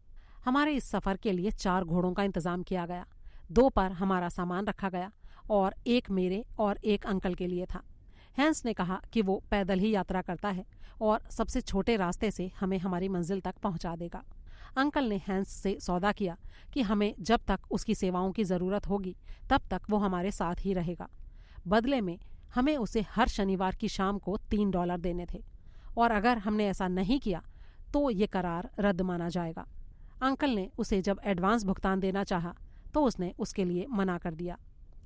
हमारे इस सफर के लिए 4 घोड़ों का इंतजाम किया गया। 2 पर हमारा सामान रखा गया और 1 मेरे और 1 अंकल के लिए था। हैंस ने कहा कि वो पैदल ही यात्रा करता है और सबसे छोटे रास्ते से हमें हमारी मंजिल तक पहुंचा देगा। अंकल ने हैंस से सौदा किया कि हमें जब तक उसकी सेवाओं की ज़रूरत होगी तब तक वो हमारे साथ ही रहेगा। बदले में हमें उसे हर शनिवार की शाम को $3 देने थे और अगर हमने ऐसा नहीं किया तो ये करार रद्द माना जाएगा। अंकल ने उसे जब एडवांस भुगतान देना चाहा तो उसने उसके लिए मना कर दिया।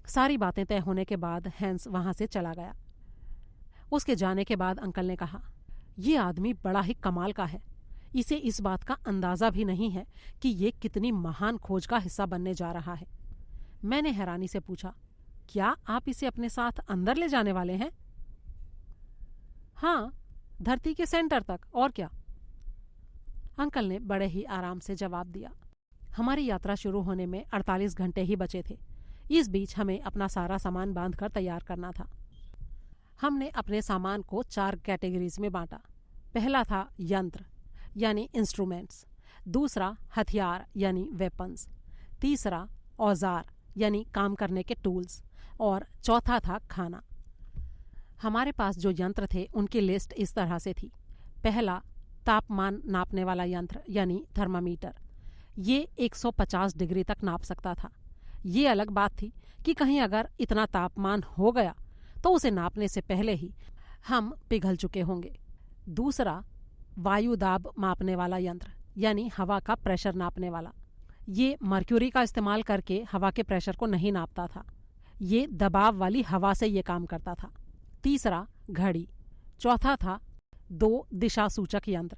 सारी बातें तय होने के बाद हैंस वहां से चला गया। उसके जाने के बाद अंकल ने कहा, ये आदमी बड़ा ही कमाल का है। इसे इस बात का अंदाजा भी नहीं है कि ये कितनी महान खोज का हिस्सा बनने जा रहा है। मैंने हैरानी से पूछा, क्या आप इसे अपने साथ अंदर ले जाने वाले हैं? हाँ, धरती के सेंटर तक, और क्या? अंकल ने बड़े ही आराम से जवाब दिया। हमारी यात्रा शुरू होने में 48 घंटे ही बचे थे। इस बीच हमें अपना सारा सामान बांधकर तैयार करना था। हमने अपने सामान को 4 कैटेगरीज में बांटा। पहला था यंत्र यानी इंस्ट्रूमेंट्स, दूसरा हथियार यानी वेपन्स, तीसरा औजार यानी काम करने के टूल्स, और चौथा था खाना। हमारे पास जो यंत्र थे उनकी लिस्ट इस तरह से थी। पहला, तापमान नापने वाला यंत्र यानी थर्मामीटर। ये 150 डिग्री तक नाप सकता था। ये अलग बात थी कि कहीं अगर इतना तापमान हो गया तो उसे नापने से पहले ही हम पिघल चुके होंगे। दूसरा, वायु दाब मापने वाला यंत्र यानी हवा का प्रेशर नापने वाला। ये मर्क्यूरी का इस्तेमाल करके हवा के प्रेशर को नहीं नापता था। ये दबाव वाली हवा से ये काम करता था। तीसरा, घड़ी। चौथा था 2 दिशा सूचक यंत्र,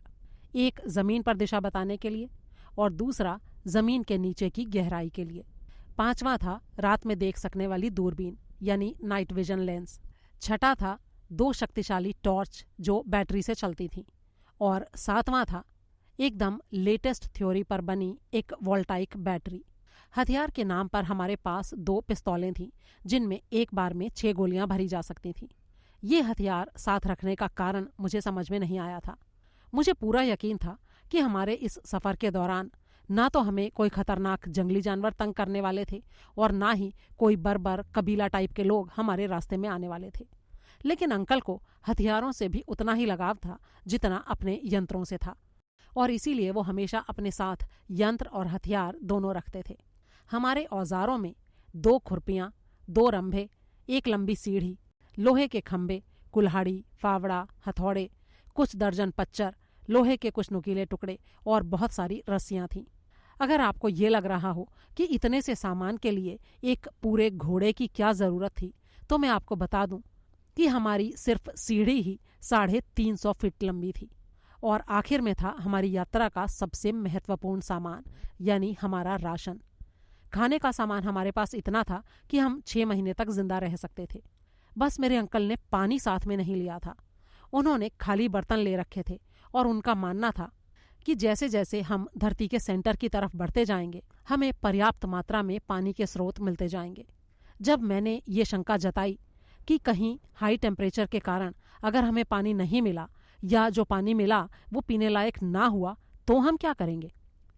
एक जमीन पर दिशा बताने के लिए और दूसरा जमीन के नीचे की गहराई के लिए। पांचवा था रात में देख सकने वाली दूरबीन यानी नाइट विजन लेंस। छठा था 2 शक्तिशाली टॉर्च जो बैटरी से चलती थी। और सातवां था एकदम लेटेस्ट थ्योरी पर बनी एक वोल्टाइक बैटरी। हथियार के नाम पर हमारे पास 2 पिस्तौलें थीं जिनमें एक बार में 6 गोलियां भरी जा सकती थीं। ये हथियार साथ रखने का कारण मुझे समझ में नहीं आया था। मुझे पूरा यकीन था कि हमारे इस सफ़र के दौरान ना तो हमें कोई खतरनाक जंगली जानवर तंग करने वाले थे और ना ही कोई बर्बर कबीला टाइप के लोग हमारे रास्ते में आने वाले थे। लेकिन अंकल को हथियारों से भी उतना ही लगाव था जितना अपने यंत्रों से था, और इसीलिए वो हमेशा अपने साथ यंत्र और हथियार दोनों रखते थे। हमारे औजारों में 2 खुरपियाँ, 2 रंभे, एक लंबी सीढ़ी, लोहे के खंभे, कुल्हाड़ी, फावड़ा, हथौड़े, कुछ दर्जन पच्चर, लोहे के कुछ नुकीले टुकड़े और बहुत सारी रस्सियाँ थीं। अगर आपको ये लग रहा हो कि इतने से सामान के लिए एक पूरे घोड़े की क्या ज़रूरत थी, तो मैं आपको बता दूं कि हमारी सिर्फ सीढ़ी ही 350 फीट लंबी थी। और आखिर में था हमारी यात्रा का सबसे महत्वपूर्ण सामान यानी हमारा राशन। खाने का सामान हमारे पास इतना था कि हम 6 महीने तक जिंदा रह सकते थे। बस मेरे अंकल ने पानी साथ में नहीं लिया था। उन्होंने खाली बर्तन ले रखे थे और उनका मानना था कि जैसे जैसे हम धरती के सेंटर की तरफ बढ़ते जाएंगे हमें पर्याप्त मात्रा में पानी के स्रोत मिलते जाएंगे। जब मैंने ये शंका जताई कि कहीं हाई टेम्परेचर के कारण अगर हमें पानी नहीं मिला या जो पानी मिला वो पीने लायक ना हुआ तो हम क्या करेंगे,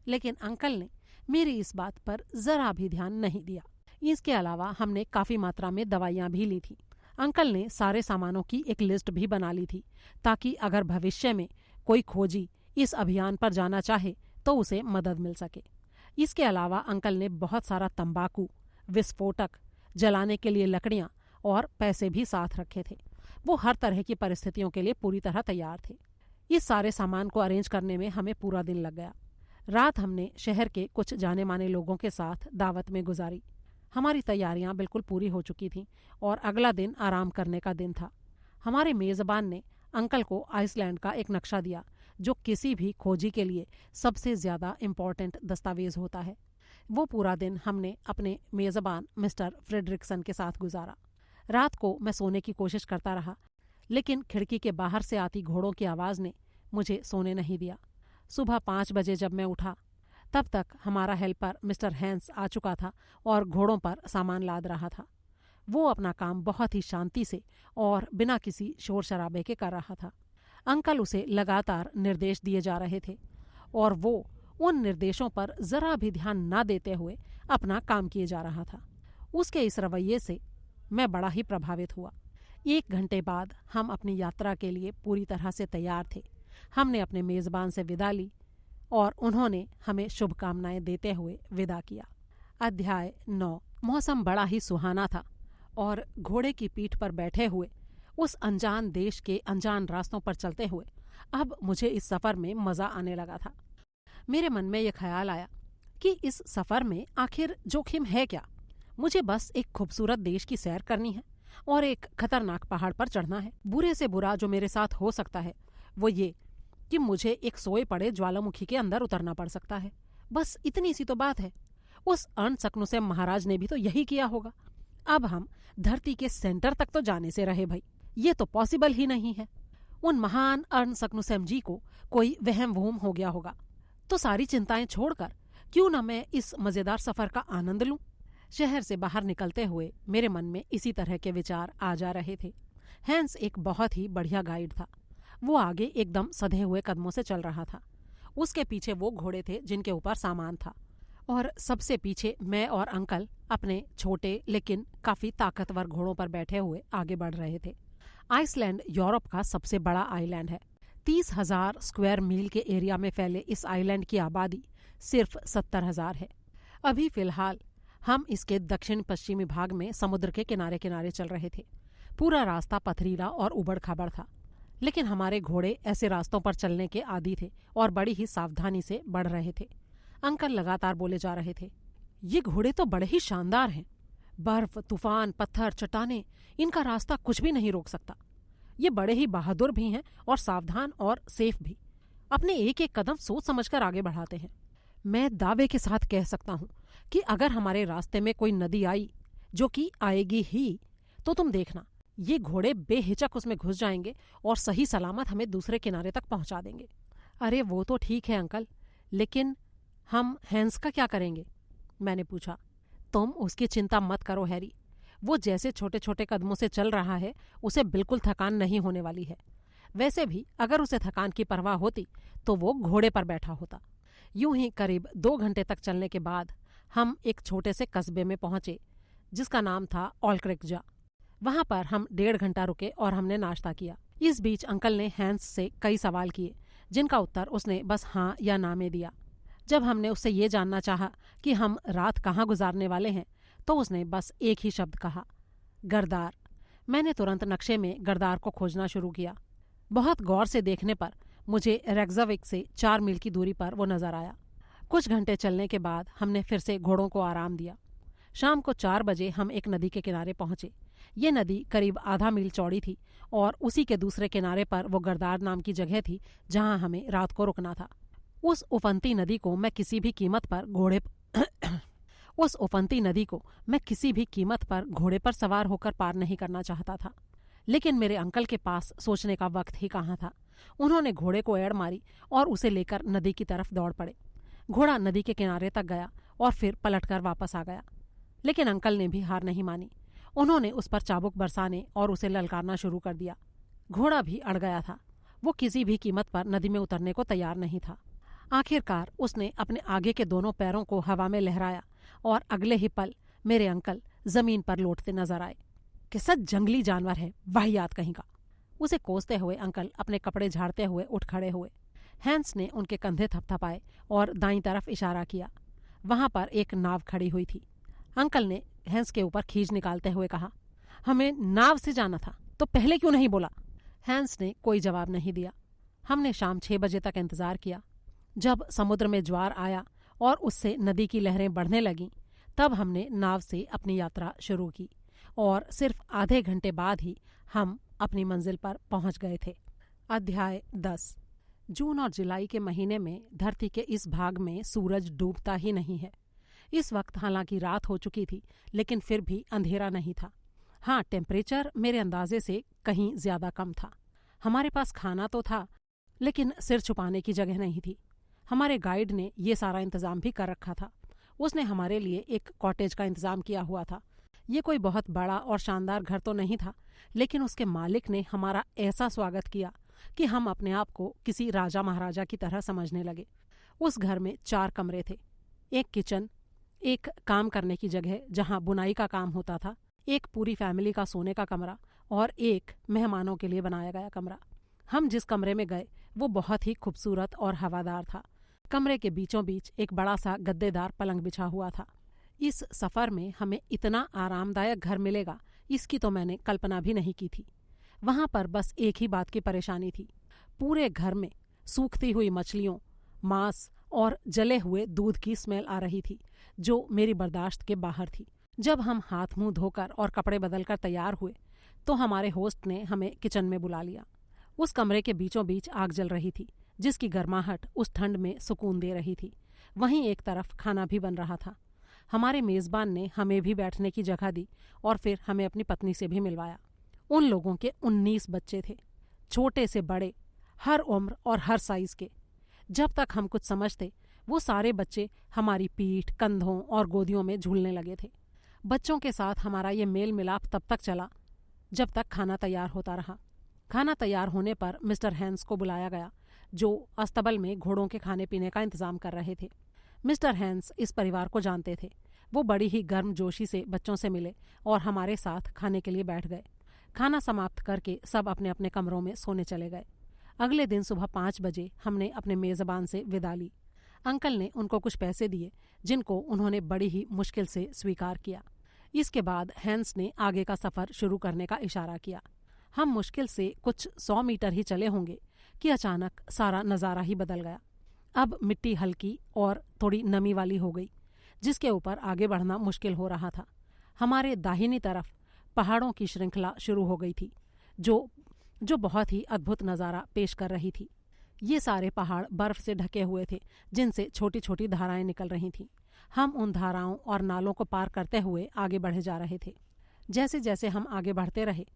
लेकिन अंकल ने मेरी इस बात पर जरा भी ध्यान नहीं दिया। इसके अलावा हमने काफ़ी मात्रा में दवाइयाँ भी ली थी। अंकल ने सारे सामानों की एक लिस्ट भी बना ली थी ताकि अगर भविष्य में कोई खोजी इस अभियान पर जाना चाहे तो उसे मदद मिल सके। इसके अलावा अंकल ने बहुत सारा तंबाकू, विस्फोटक, जलाने के लिए लकड़ियाँ और पैसे भी साथ रखे थे। वो हर तरह की परिस्थितियों के लिए पूरी तरह तैयार थे। इस सारे सामान को अरेंज करने में हमें पूरा दिन लग गया। रात हमने शहर के कुछ जाने माने लोगों के साथ दावत में गुजारी। हमारी तैयारियां बिल्कुल पूरी हो चुकी थीं और अगला दिन आराम करने का दिन था। हमारे मेज़बान ने अंकल को आइसलैंड का एक नक्शा दिया जो किसी भी खोजी के लिए सबसे ज़्यादा इम्पॉर्टेंट दस्तावेज होता है। वो पूरा दिन हमने अपने मेज़बान मिस्टर फ्रेडरिक्सन के साथ गुजारा। रात को मैं सोने की कोशिश करता रहा, लेकिन खिड़की के बाहर से आती घोड़ों की आवाज़ ने मुझे सोने नहीं दिया। सुबह 5 बजे जब मैं उठा तब तक हमारा हेल्पर मिस्टर हैंस आ चुका था और घोड़ों पर सामान लाद रहा था। वो अपना काम बहुत ही शांति से और बिना किसी शोर शराबे के कर रहा था। अंकल उसे लगातार निर्देश दिए जा रहे थे और वो उन निर्देशों पर जरा भी ध्यान न देते हुए अपना काम किए जा रहा था। उसके इस रवैये से मैं बड़ा ही प्रभावित हुआ। 1 घंटे बाद हम अपनी यात्रा के लिए पूरी तरह से तैयार थे। हमने अपने मेज़बान से विदा ली और उन्होंने हमें शुभकामनाएं देते हुए विदा किया। अध्याय 9। मौसम बड़ा ही सुहाना था और घोड़े की पीठ पर बैठे हुए उस अनजान देश के अनजान रास्तों पर चलते हुए अब मुझे इस सफ़र में मज़ा आने लगा था। मेरे मन में यह ख्याल आया कि इस सफर में आखिर जोखिम है क्या। मुझे बस एक खूबसूरत देश की सैर करनी है और एक खतरनाक पहाड़ पर चढ़ना है। बुरे से बुरा जो मेरे साथ हो सकता है वो ये कि मुझे एक सोए पड़े ज्वालामुखी के अंदर उतरना पड़ सकता है। बस इतनी सी तो बात है। उस अर्नसकनुसेम महाराज ने भी तो यही किया होगा। अब हम धरती के सेंटर तक तो जाने से रहे भाई, ये तो पॉसिबल ही नहीं है। उन महान अर्नसकनुसेम जी को कोई वहम वहम हो गया होगा। तो सारी चिंताएं छोड़कर क्यों न मैं इस मजेदार सफर का आनंद लूं। शहर से बाहर निकलते हुए मेरे मन में इसी तरह के विचार आ जा रहे थे। हैंस एक बहुत ही बढ़िया गाइड था। वो आगे एकदम सधे हुए कदमों से चल रहा था। उसके पीछे वो घोड़े थे जिनके ऊपर सामान था, और सबसे पीछे मैं और अंकल अपने छोटे लेकिन काफी ताकतवर घोड़ों पर बैठे हुए आगे बढ़ रहे थे। आइसलैंड यूरोप का सबसे बड़ा आइलैंड है। 30,000 स्क्वायर मील के एरिया में फैले इस आइलैंड की आबादी सिर्फ 70,000 है। अभी फिलहाल हम इसके दक्षिण पश्चिमी भाग में समुद्र के किनारे किनारे चल रहे थे। पूरा रास्ता पथरीला और उबड़ खाबड़ था, लेकिन हमारे घोड़े ऐसे रास्तों पर चलने के आदी थे और बड़ी ही सावधानी से बढ़ रहे थे। अंकल लगातार बोले जा रहे थे, ये घोड़े तो बड़े ही शानदार हैं। बर्फ, तूफान, पत्थर, चट्टाने, इनका रास्ता कुछ भी नहीं रोक सकता। ये बड़े ही बहादुर भी हैं और सावधान और सेफ भी। अपने एक एक कदम सोच समझकर आगे बढ़ाते हैं। मैं दावे के साथ कह सकता हूँ कि अगर हमारे रास्ते में कोई नदी आई, जो कि आएगी ही, तो तुम देखना ये घोड़े बेहिचक उसमें घुस जाएंगे और सही सलामत हमें दूसरे किनारे तक पहुंचा देंगे। अरे वो तो ठीक है अंकल, लेकिन हम हैंस का क्या करेंगे? मैंने पूछा। तुम उसकी चिंता मत करो हैरी, वो जैसे छोटे छोटे कदमों से चल रहा है उसे बिल्कुल थकान नहीं होने वाली है। वैसे भी अगर उसे थकान की परवाह होती तो वो घोड़े पर बैठा होता। यूं ही करीब 2 घंटे तक चलने के बाद हम एक छोटे से कस्बे में पहुंचे जिसका नाम था ऑल्क्रिकजा। वहां पर हम 1.5 घंटा रुके और हमने नाश्ता किया। इस बीच अंकल ने हैंस से कई सवाल किए जिनका उत्तर उसने बस हाँ या ना में दिया। जब हमने उससे ये जानना चाहा कि हम रात कहाँ गुजारने वाले हैं तो उसने बस एक ही शब्द कहा, गरदार। मैंने तुरंत नक्शे में गरदार को खोजना शुरू किया। बहुत गौर से देखने पर मुझे रेक्जाविक से 4 मील की दूरी पर वो नजर आया। कुछ घंटे चलने के बाद हमने फिर से घोड़ों को आराम दिया। शाम को 4 बजे हम एक नदी के किनारे पहुंचे। ये नदी करीब आधा मील चौड़ी थी और उसी के दूसरे किनारे पर वो गरदार नाम की जगह थी जहां हमें रात को रुकना था। उस उफनती नदी को मैं किसी भी कीमत पर घोड़े पर सवार होकर पार नहीं करना चाहता था। लेकिन मेरे अंकल के पास सोचने का वक्त ही कहाँ था। उन्होंने घोड़े को एड़ मारी और उसे लेकर नदी की तरफ दौड़ पड़े। घोड़ा नदी के किनारे तक गया और फिर पलटकर वापस आ गया। लेकिन अंकल ने भी हार नहीं मानी। उन्होंने उस पर चाबुक बरसाने और उसे ललकारना शुरू कर दिया। घोड़ा भी अड़ गया था। वो किसी भी कीमत पर नदी में उतरने को तैयार नहीं था। आखिरकार उसने अपने आगे के दोनों पैरों को हवा में लहराया और अगले ही पल मेरे अंकल जमीन पर लौटते नजर आए। कैसा जंगली जानवर है, वाहियात कहीं का। उसे कोसते हुए अंकल अपने कपड़े झाड़ते हुए उठ खड़े हुए। हैंस ने उनके कंधे थपथपाए और दाईं तरफ इशारा किया। वहां पर एक नाव खड़ी हुई थी। अंकल ने हैंस के ऊपर खींच निकालते हुए कहा, हमें नाव से जाना था तो पहले क्यों नहीं बोला? हैंस ने कोई जवाब नहीं दिया। हमने शाम 6 बजे तक इंतजार किया। जब समुद्र में ज्वार आया और उससे नदी की लहरें बढ़ने लगीं, तब हमने नाव से अपनी यात्रा शुरू की और सिर्फ आधे घंटे बाद ही हम अपनी मंजिल पर पहुंच गए थे। अध्याय 10। जून और जुलाई के महीने में धरती के इस भाग में सूरज डूबता ही नहीं है। इस वक्त हालांकि रात हो चुकी थी, लेकिन फिर भी अंधेरा नहीं था। हाँ, टेम्परेचर मेरे अंदाजे से कहीं ज्यादा कम था। हमारे पास खाना तो था, लेकिन सिर छुपाने की जगह नहीं थी। हमारे गाइड ने ये सारा इंतजाम भी कर रखा था। उसने हमारे लिए एक कॉटेज का इंतजाम किया हुआ था। ये कोई बहुत बड़ा और शानदार घर तो नहीं था, लेकिन उसके मालिक ने हमारा ऐसा स्वागत किया कि हम अपने आप को किसी राजा महाराजा की तरह समझने लगे। उस घर में 4 कमरे थे। एक किचन, एक काम करने की जगह जहां बुनाई का काम होता था, एक पूरी फैमिली का सोने का कमरा और एक मेहमानों के लिए बनाया गया कमरा। हम जिस कमरे में गए वो बहुत ही खूबसूरत और हवादार था। कमरे के बीचों बीच एक बड़ा सा गद्देदार पलंग बिछा हुआ था। इस सफर में हमें इतना आरामदायक घर मिलेगा, इसकी तो मैंने कल्पना भी नहीं की थी। वहां पर बस एक ही बात की परेशानी थी। पूरे घर में सूखती हुई मछलियों, मांस और जले हुए दूध की स्मेल आ रही थी जो मेरी बर्दाश्त के बाहर थी। जब हम हाथ मुंह धोकर और कपड़े बदलकर तैयार हुए तो हमारे होस्ट ने हमें किचन में बुला लिया। उस कमरे के बीचों बीच आग जल रही थी जिसकी गर्माहट उस ठंड में सुकून दे रही थी। वहीं एक तरफ खाना भी बन रहा था। हमारे मेज़बान ने हमें भी बैठने की जगह दी और फिर हमें अपनी पत्नी से भी मिलवाया। उन लोगों के 19 बच्चे थे, छोटे से बड़े, हर उम्र और हर साइज के। जब तक हम कुछ समझते वो सारे बच्चे हमारी पीठ, कंधों और गोदियों में झूलने लगे थे। बच्चों के साथ हमारा ये मेल मिलाप तब तक चला जब तक खाना तैयार होता रहा। खाना तैयार होने पर मिस्टर हैंस को बुलाया गया जो अस्तबल में घोड़ों के खाने पीने का इंतजाम कर रहे थे। मिस्टर हैंस इस परिवार को जानते थे। वो बड़ी ही गर्मजोशी से बच्चों से मिले और हमारे साथ खाने के लिए बैठ गए। खाना समाप्त करके सब अपने अपने कमरों में सोने चले गए। अगले दिन सुबह 5 बजे हमने अपने मेज़बान से विदा ली। अंकल ने उनको कुछ पैसे दिए जिनको उन्होंने बड़ी ही मुश्किल से स्वीकार किया। इसके बाद हैंस ने आगे का सफ़र शुरू करने का इशारा किया। हम मुश्किल से कुछ 100 मीटर ही चले होंगे कि अचानक सारा नज़ारा ही बदल गया। अब मिट्टी हल्की और थोड़ी नमी वाली हो गई जिसके ऊपर आगे बढ़ना मुश्किल हो रहा था। हमारे दाहिनी तरफ पहाड़ों की श्रृंखला शुरू हो गई थी जो बहुत ही अद्भुत नज़ारा पेश कर रही थी। ये सारे पहाड़ बर्फ से ढके हुए थे जिनसे छोटी छोटी धाराएं निकल रही थीं। हम उन धाराओं और नालों को पार करते हुए आगे बढ़े जा रहे थे। जैसे जैसे हम आगे बढ़ते रहे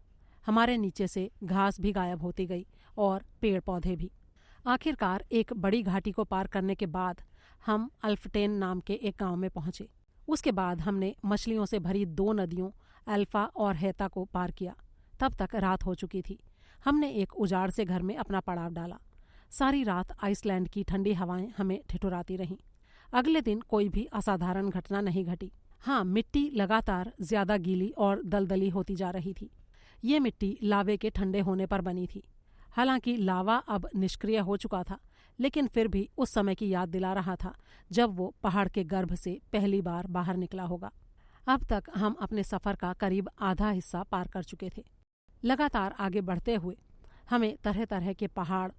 हमारे नीचे से घास भी गायब होती गई और पेड़ पौधे भी। आखिरकार एक बड़ी घाटी को पार करने के बाद हम अल्फ्टेन नाम के एक गांव में पहुंचे। उसके बाद हमने मछलियों से भरी 2 नदियों अल्फा और हैता को पार किया। तब तक रात हो चुकी थी। हमने एक उजाड़ से घर में अपना पड़ाव डाला। सारी रात आइसलैंड की ठंडी हवाएं हमें ठिठुराती रहीं। अगले दिन कोई भी असाधारण घटना नहीं घटी। हाँ, मिट्टी लगातार ज्यादा गीली और दलदली होती जा रही थी। ये मिट्टी लावे के ठंडे होने पर बनी थी। हालांकि लावा अब निष्क्रिय हो चुका था, लेकिन फिर भी उस समय की याद दिला रहा था जब वो पहाड़ के गर्भ से पहली बार बाहर निकला होगा। अब तक हम अपने सफ़र का करीब आधा हिस्सा पार कर चुके थे। लगातार आगे बढ़ते हुए हमें तरह तरह के पहाड़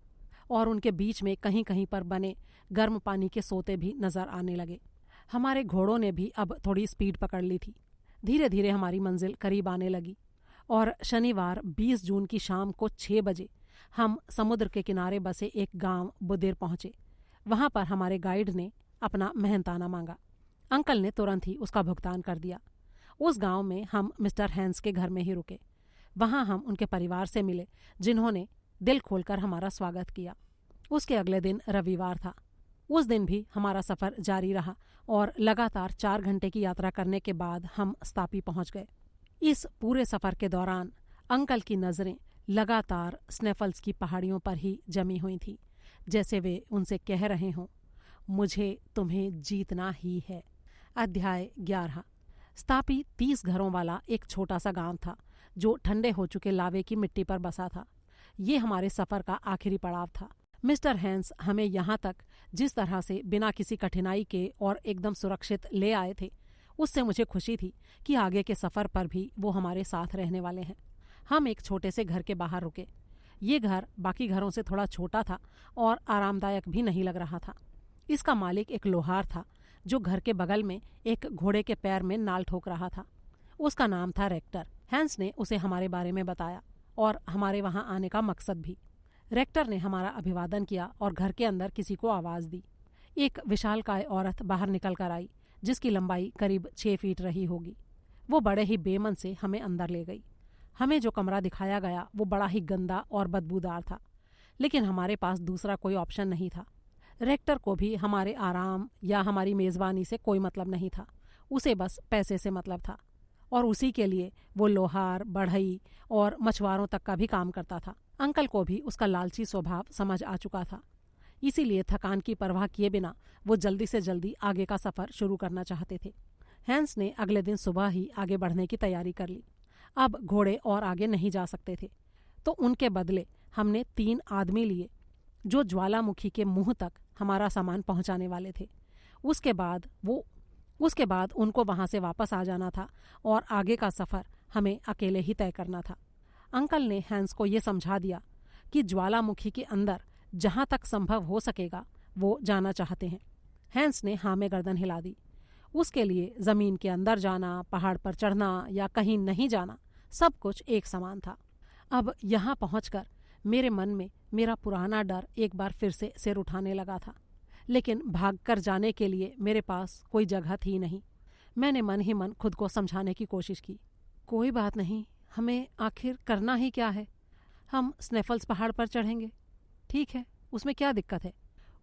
और उनके बीच में कहीं कहीं पर बने गर्म पानी के सोते भी नजर आने लगे। हमारे घोड़ों ने भी अब थोड़ी स्पीड पकड़ ली थी। धीरे धीरे हमारी मंजिल करीब आने लगी और शनिवार 20 जून की शाम को 6 बजे हम समुद्र के किनारे बसे एक गांव बुदेर पहुंचे। वहां पर हमारे गाइड ने अपना मेहनताना मांगा। अंकल ने तुरंत ही उसका भुगतान कर दिया। उस गांव में हम मिस्टर हैंस के घर में ही रुके। वहां हम उनके परिवार से मिले जिन्होंने दिल खोलकर हमारा स्वागत किया। उसके अगले दिन रविवार था। उस दिन भी हमारा सफ़र जारी रहा और लगातार 4 घंटे की यात्रा करने के बाद हम स्तापी पहुंच गए। इस पूरे सफ़र के दौरान अंकल की नज़रें लगातार स्नेफल्स की पहाड़ियों पर ही जमी हुई थीं, जैसे वे उनसे कह रहे हों, मुझे तुम्हें जीतना ही है। अध्याय 11। स्तापी 30 घरों वाला एक छोटा सा गांव था जो ठंडे हो चुके लावे की मिट्टी पर बसा था। ये हमारे सफ़र का आखिरी पड़ाव था। मिस्टर हैंस हमें यहाँ तक जिस तरह से बिना किसी कठिनाई के और एकदम सुरक्षित ले आए थे, उससे मुझे खुशी थी कि आगे के सफ़र पर भी वो हमारे साथ रहने वाले हैं। हम एक छोटे से घर के बाहर रुके। ये घर बाकी घरों से थोड़ा छोटा था और आरामदायक भी नहीं लग रहा था। इसका मालिक एक लोहार था जो घर के बगल में एक घोड़े के पैर में नाल ठोक रहा था। उसका नाम था रेक्टर। हैंस ने उसे हमारे बारे में बताया और हमारे वहाँ आने का मकसद भी। रेक्टर ने हमारा अभिवादन किया और घर के अंदर किसी को आवाज़ दी। एक विशालकाय औरत बाहर निकल कर आई जिसकी लंबाई करीब 6 फीट रही होगी। वो बड़े ही बेमन से हमें अंदर ले गई। हमें जो कमरा दिखाया गया वो बड़ा ही गंदा और बदबूदार था, लेकिन हमारे पास दूसरा कोई ऑप्शन नहीं था। रेक्टर को भी हमारे आराम या हमारी मेज़बानी से कोई मतलब नहीं था। उसे बस पैसे से मतलब था और उसी के लिए वो लोहार, बढ़ई और मछुआरों तक का भी काम करता था। अंकल को भी उसका लालची स्वभाव समझ आ चुका था, इसीलिए थकान की परवाह किए बिना वो जल्दी से जल्दी आगे का सफ़र शुरू करना चाहते थे। हैंस ने अगले दिन सुबह ही आगे बढ़ने की तैयारी कर ली। अब घोड़े और आगे नहीं जा सकते थे, तो उनके बदले हमने 3 आदमी लिए जो ज्वालामुखी के मुंह तक हमारा सामान पहुंचाने वाले थे। उसके बाद उनको वहां से वापस आ जाना था और आगे का सफ़र हमें अकेले ही तय करना था। अंकल ने हैंस को ये समझा दिया कि ज्वालामुखी के अंदर जहाँ तक संभव हो सकेगा वो जाना चाहते हैं। हैंस ने हाँ में गर्दन हिला दी। उसके लिए जमीन के अंदर जाना, पहाड़ पर चढ़ना या कहीं नहीं जाना, सब कुछ एक समान था। अब यहाँ पहुंचकर मेरे मन में मेरा पुराना डर एक बार फिर से सिर उठाने लगा था, लेकिन भागकर जाने के लिए मेरे पास कोई जगह थी नहीं। मैंने मन ही मन खुद को समझाने की कोशिश की, कोई बात नहीं, हमें आखिर करना ही क्या है, हम स्नेफल्स पहाड़ पर चढ़ेंगे, ठीक है, उसमें क्या दिक्कत है।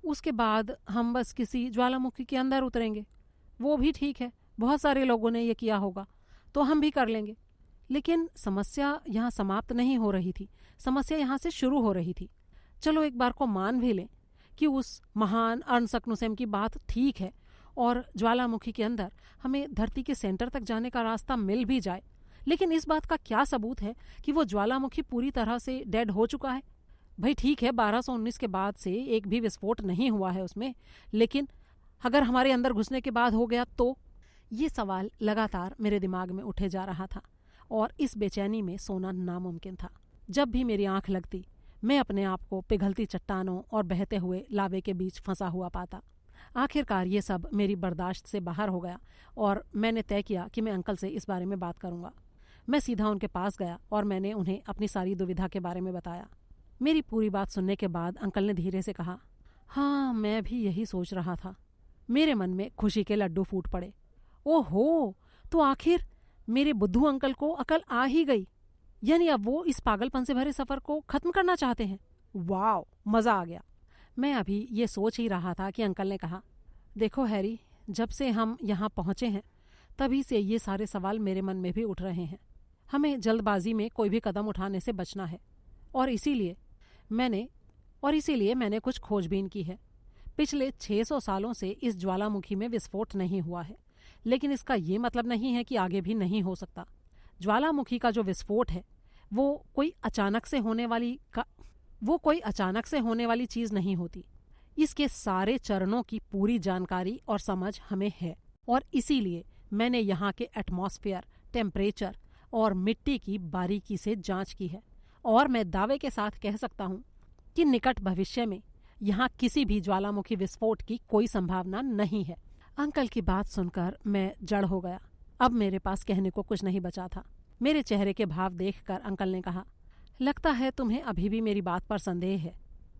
उसके बाद हम बस किसी ज्वालामुखी के अंदर उतरेंगे, वो भी ठीक है, बहुत सारे लोगों ने ये किया होगा, तो हम भी कर लेंगे। लेकिन समस्या यहाँ समाप्त नहीं हो रही थी, समस्या यहाँ से शुरू हो रही थी। चलो एक बार को मान भी लें कि उस महान अर्नसकनुसेम की बात ठीक है और ज्वालामुखी के अंदर हमें धरती के सेंटर तक जाने का रास्ता मिल भी जाए, लेकिन इस बात का क्या सबूत है कि वो ज्वालामुखी पूरी तरह से डेड हो चुका है। भाई ठीक है, 1219 के बाद से एक भी विस्फोट नहीं हुआ है उसमें, लेकिन अगर हमारे अंदर घुसने के बाद हो गया तो? ये सवाल लगातार मेरे दिमाग में उठे जा रहा था और इस बेचैनी में सोना नामुमकिन था। जब भी मेरी आंख लगती, मैं अपने आप को पिघलती चट्टानों और बहते हुए लावे के बीच फंसा हुआ पाता। आखिरकार ये सब मेरी बर्दाश्त से बाहर हो गया और मैंने तय किया कि मैं अंकल से इस बारे में बात करूंगा। मैं सीधा उनके पास गया और मैंने उन्हें अपनी सारी दुविधा के बारे में बताया। मेरी पूरी बात सुनने के बाद अंकल ने धीरे से कहा, हाँ, मैं भी यही सोच रहा था। मेरे मन में खुशी के लड्डू फूट पड़े। ओहो, तो आखिर मेरे बुद्धू अंकल को अकल आ ही गई, यानी अब वो इस पागलपन से भरे सफर को खत्म करना चाहते हैं। वाह, मजा आ गया। मैं अभी ये सोच ही रहा था कि अंकल ने कहा, देखो हैरी, जब से हम यहाँ पहुँचे हैं तभी से ये सारे सवाल मेरे मन में भी उठ रहे हैं। हमें जल्दबाजी में कोई भी कदम उठाने से बचना है और इसीलिए मैंने कुछ खोजबीन की है। पिछले 600 सालों से इस ज्वालामुखी में विस्फोट नहीं हुआ है, लेकिन इसका ये मतलब नहीं है कि आगे भी नहीं हो सकता। ज्वालामुखी का जो विस्फोट है वो कोई अचानक से होने वाली चीज नहीं होती। इसके सारे चरणों की पूरी जानकारी और समझ हमें है और इसीलिए मैंने यहाँ के एटमॉस्फेयर, टेम्परेचर और मिट्टी की बारीकी से जांच की है और मैं दावे के साथ कह सकता हूँ कि निकट भविष्य में यहाँ किसी भी ज्वालामुखी विस्फोट की कोई संभावना नहीं है। अंकल की बात सुनकर मैं जड़ हो गया। अब मेरे पास कहने को कुछ नहीं बचा था। मेरे चेहरे के भाव देखकर अंकल ने कहा, लगता है तुम्हें अभी भी मेरी बात पर संदेह है।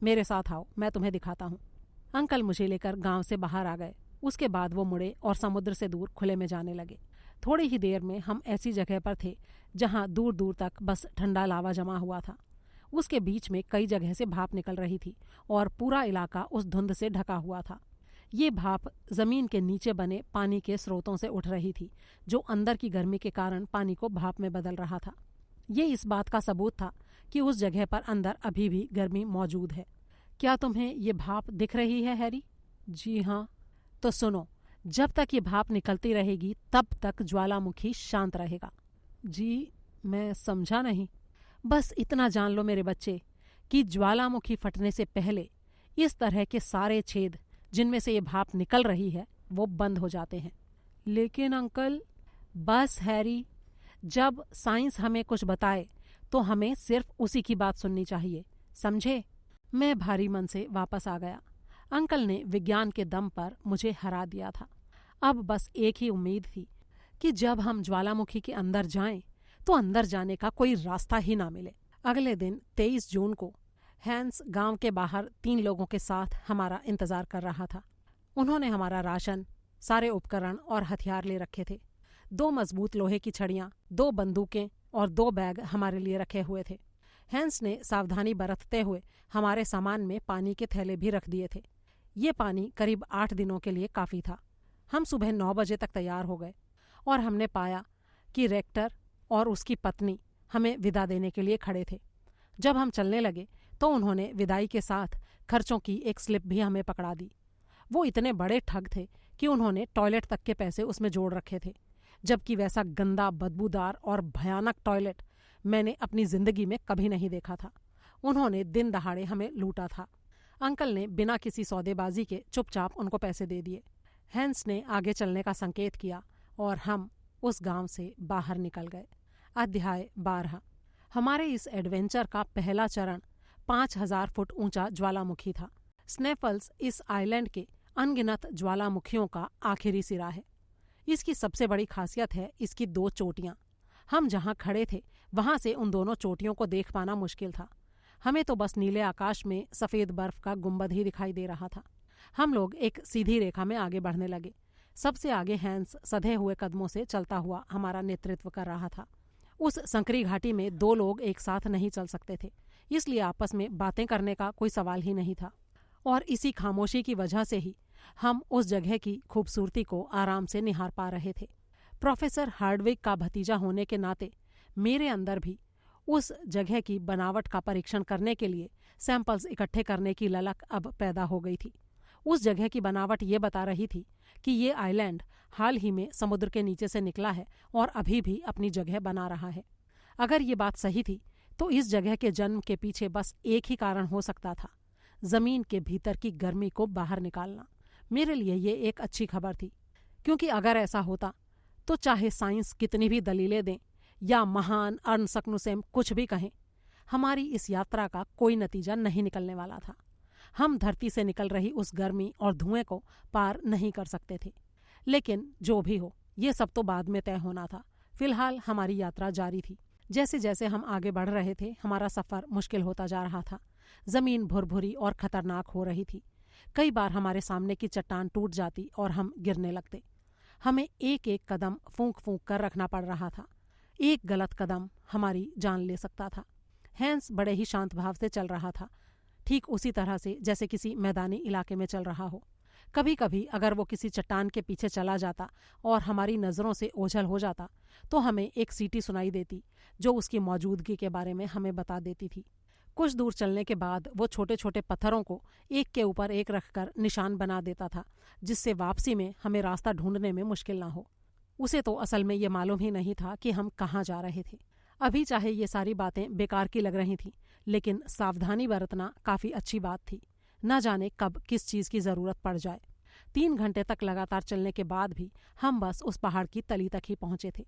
मेरे साथ आओ, मैं तुम्हें दिखाता हूँ। अंकल मुझे लेकर गांव से बाहर आ गए। उसके बाद वो मुड़े और समुद्र से दूर खुले में जाने लगे। थोड़ी ही देर में हम ऐसी जगह पर थे जहाँ दूर दूर तक बस ठंडा लावा जमा हुआ था। उसके बीच में कई जगह से भाप निकल रही थी और पूरा इलाका उस धुंध से ढका हुआ था। ये भाप जमीन के नीचे बने पानी के स्रोतों से उठ रही थी, जो अंदर की गर्मी के कारण पानी को भाप में बदल रहा था। ये इस बात का सबूत था कि उस जगह पर अंदर अभी भी गर्मी मौजूद है। क्या तुम्हें ये भाप दिख रही है हैरी? जी हाँ। तो सुनो, जब तक ये भाप निकलती रहेगी तब तक ज्वालामुखी शांत रहेगा। जी, मैं समझा नहीं। बस इतना जान लो मेरे बच्चे कि ज्वालामुखी फटने से पहले इस तरह के सारे छेद जिनमें से ये भाप निकल रही है वो बंद हो जाते हैं। लेकिन अंकल। बस हैरी, जब साइंस हमें कुछ बताए तो हमें सिर्फ उसी की बात सुननी चाहिए, समझे? मैं भारी मन से वापस आ गया। अंकल ने विज्ञान के दम पर मुझे हरा दिया था। अब बस एक ही उम्मीद थी कि जब हम ज्वालामुखी के अंदर जाएं तो अंदर जाने का कोई रास्ता ही ना मिले। अगले दिन 23 जून को हैंस गांव के बाहर 3 लोगों के साथ हमारा इंतजार कर रहा था। उन्होंने हमारा राशन, सारे उपकरण और हथियार ले रखे थे। 2 मजबूत लोहे की छड़ियाँ, 2 बंदूकें और 2 बैग हमारे लिए रखे हुए थे। हैंस ने सावधानी बरतते हुए हमारे सामान में पानी के थैले भी रख दिए थे। ये पानी करीब 8 दिनों के लिए काफ़ी था। हम सुबह 9 बजे तक तैयार हो गए और हमने पाया कि रेक्टर और उसकी पत्नी हमें विदा देने के लिए खड़े थे। जब हम चलने लगे तो उन्होंने विदाई के साथ खर्चों की एक स्लिप भी हमें पकड़ा दी। वो इतने बड़े ठग थे कि उन्होंने टॉयलेट तक के पैसे उसमें जोड़ रखे थे, जबकि वैसा गंदा, बदबूदार और भयानक टॉयलेट मैंने अपनी जिंदगी में कभी नहीं देखा था। उन्होंने दिन दहाड़े हमें लूटा था। अंकल ने बिना किसी सौदेबाजी के चुपचाप उनको पैसे दे दिए। हैंस ने आगे चलने का संकेत किया और हम उस गांव से बाहर निकल गए। अध्याय 12। हमारे इस एडवेंचर का पहला चरण 5000 फुट ऊंचा ज्वालामुखी था। स्नेफल्स इस आइलैंड के अनगिनत ज्वालामुखियों का आखिरी सिरा है। इसकी सबसे बड़ी खासियत है इसकी 2 चोटियां। हम जहां खड़े थे वहां से उन दोनों चोटियों को देख पाना मुश्किल था। हमें तो बस नीले आकाश में सफ़ेद बर्फ का गुंबद ही दिखाई दे रहा था। हम लोग एक सीधी रेखा में आगे बढ़ने लगे। सबसे आगे हैंस सधे हुए कदमों से चलता हुआ हमारा नेतृत्व कर रहा था। उस संकरी घाटी में 2 लोग एक साथ नहीं चल सकते थे, इसलिए आपस में बातें करने का कोई सवाल ही नहीं था। और इसी खामोशी की वजह से ही हम उस जगह की खूबसूरती को आराम से निहार पा रहे थे। प्रोफेसर हार्डविक का भतीजा होने के नाते मेरे अंदर भी उस जगह की बनावट का परीक्षण करने के लिए सैंपल्स इकट्ठे करने की ललक अब पैदा हो गई थी। उस जगह की बनावट ये बता रही थी कि ये आइलैंड हाल ही में समुद्र के नीचे से निकला है और अभी भी अपनी जगह बना रहा है। अगर ये बात सही थी तो इस जगह के जन्म के पीछे बस एक ही कारण हो सकता था, जमीन के भीतर की गर्मी को बाहर निकालना। मेरे लिए ये एक अच्छी खबर थी, क्योंकि अगर ऐसा होता तो चाहे साइंस कितनी भी दलीलें दें या महान अर्नसक्नुसेम कुछ भी कहें, हमारी इस यात्रा का कोई नतीजा नहीं निकलने वाला था। हम धरती से निकल रही उस गर्मी और धुएं को पार नहीं कर सकते थे। लेकिन जो भी हो, ये सब तो बाद में तय होना था। फिलहाल हमारी यात्रा जारी थी। जैसे जैसे हम आगे बढ़ रहे थे हमारा सफ़र मुश्किल होता जा रहा था। जमीन भुरभुरी और खतरनाक हो रही थी। कई बार हमारे सामने की चट्टान टूट जाती और हम गिरने लगते। हमें एक एक कदम फूंक फूंक कर रखना पड़ रहा था। एक गलत कदम हमारी जान ले सकता था। हैंस बड़े ही शांत भाव से चल रहा था, ठीक उसी तरह से जैसे किसी मैदानी इलाके में चल रहा हो। कभी कभी अगर वो किसी चट्टान के पीछे चला जाता और हमारी नज़रों से ओझल हो जाता तो हमें एक सीटी सुनाई देती जो उसकी मौजूदगी के बारे में हमें बता देती थी। कुछ दूर चलने के बाद वो छोटे छोटे पत्थरों को एक के ऊपर एक रखकर निशान बना देता था, जिससे वापसी में हमें रास्ता ढूंढने में मुश्किल ना हो। उसे तो असल में ये मालूम ही नहीं था कि हम कहाँ जा रहे थे। अभी चाहे ये सारी बातें बेकार की लग रही थीं, लेकिन सावधानी बरतना काफ़ी अच्छी बात थी। न जाने कब किस चीज़ की ज़रूरत पड़ जाए। 3 घंटे तक लगातार चलने के बाद भी हम बस उस पहाड़ की तली तक ही पहुंचे थे।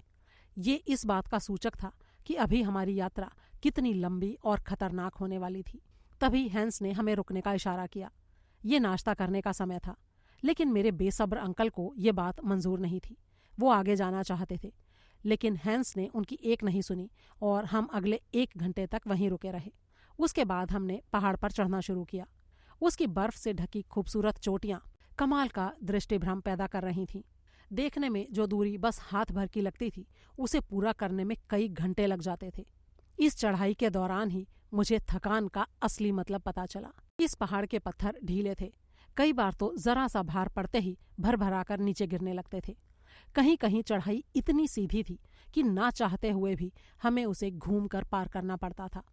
ये इस बात का सूचक था कि अभी हमारी यात्रा कितनी लंबी और खतरनाक होने वाली थी। तभी हैंस ने हमें रुकने का इशारा किया। ये नाश्ता करने का समय था, लेकिन मेरे बेसब्र अंकल को ये बात मंजूर नहीं थी। वो आगे जाना चाहते थे, लेकिन हैंस ने उनकी एक नहीं सुनी और हम अगले 1 घंटे तक वहीं रुके रहे। उसके बाद हमने पहाड़ पर चढ़ना शुरू किया। उसकी बर्फ से ढकी खूबसूरत चोटियां कमाल का दृष्टिभ्रम पैदा कर रही थीं। देखने में जो दूरी बस हाथ भर की लगती थी, उसे पूरा करने में कई घंटे लग जाते थे। इस चढ़ाई के दौरान ही मुझे थकान का असली मतलब पता चला। इस पहाड़ के पत्थर ढीले थे। कई बार तो जरा सा भार पड़ते ही भर कर नीचे गिरने लगते थे। कहीं कहीं चढ़ाई इतनी सीधी थी कि ना चाहते हुए भी हमें उसे घूम कर पार करना पड़ता था।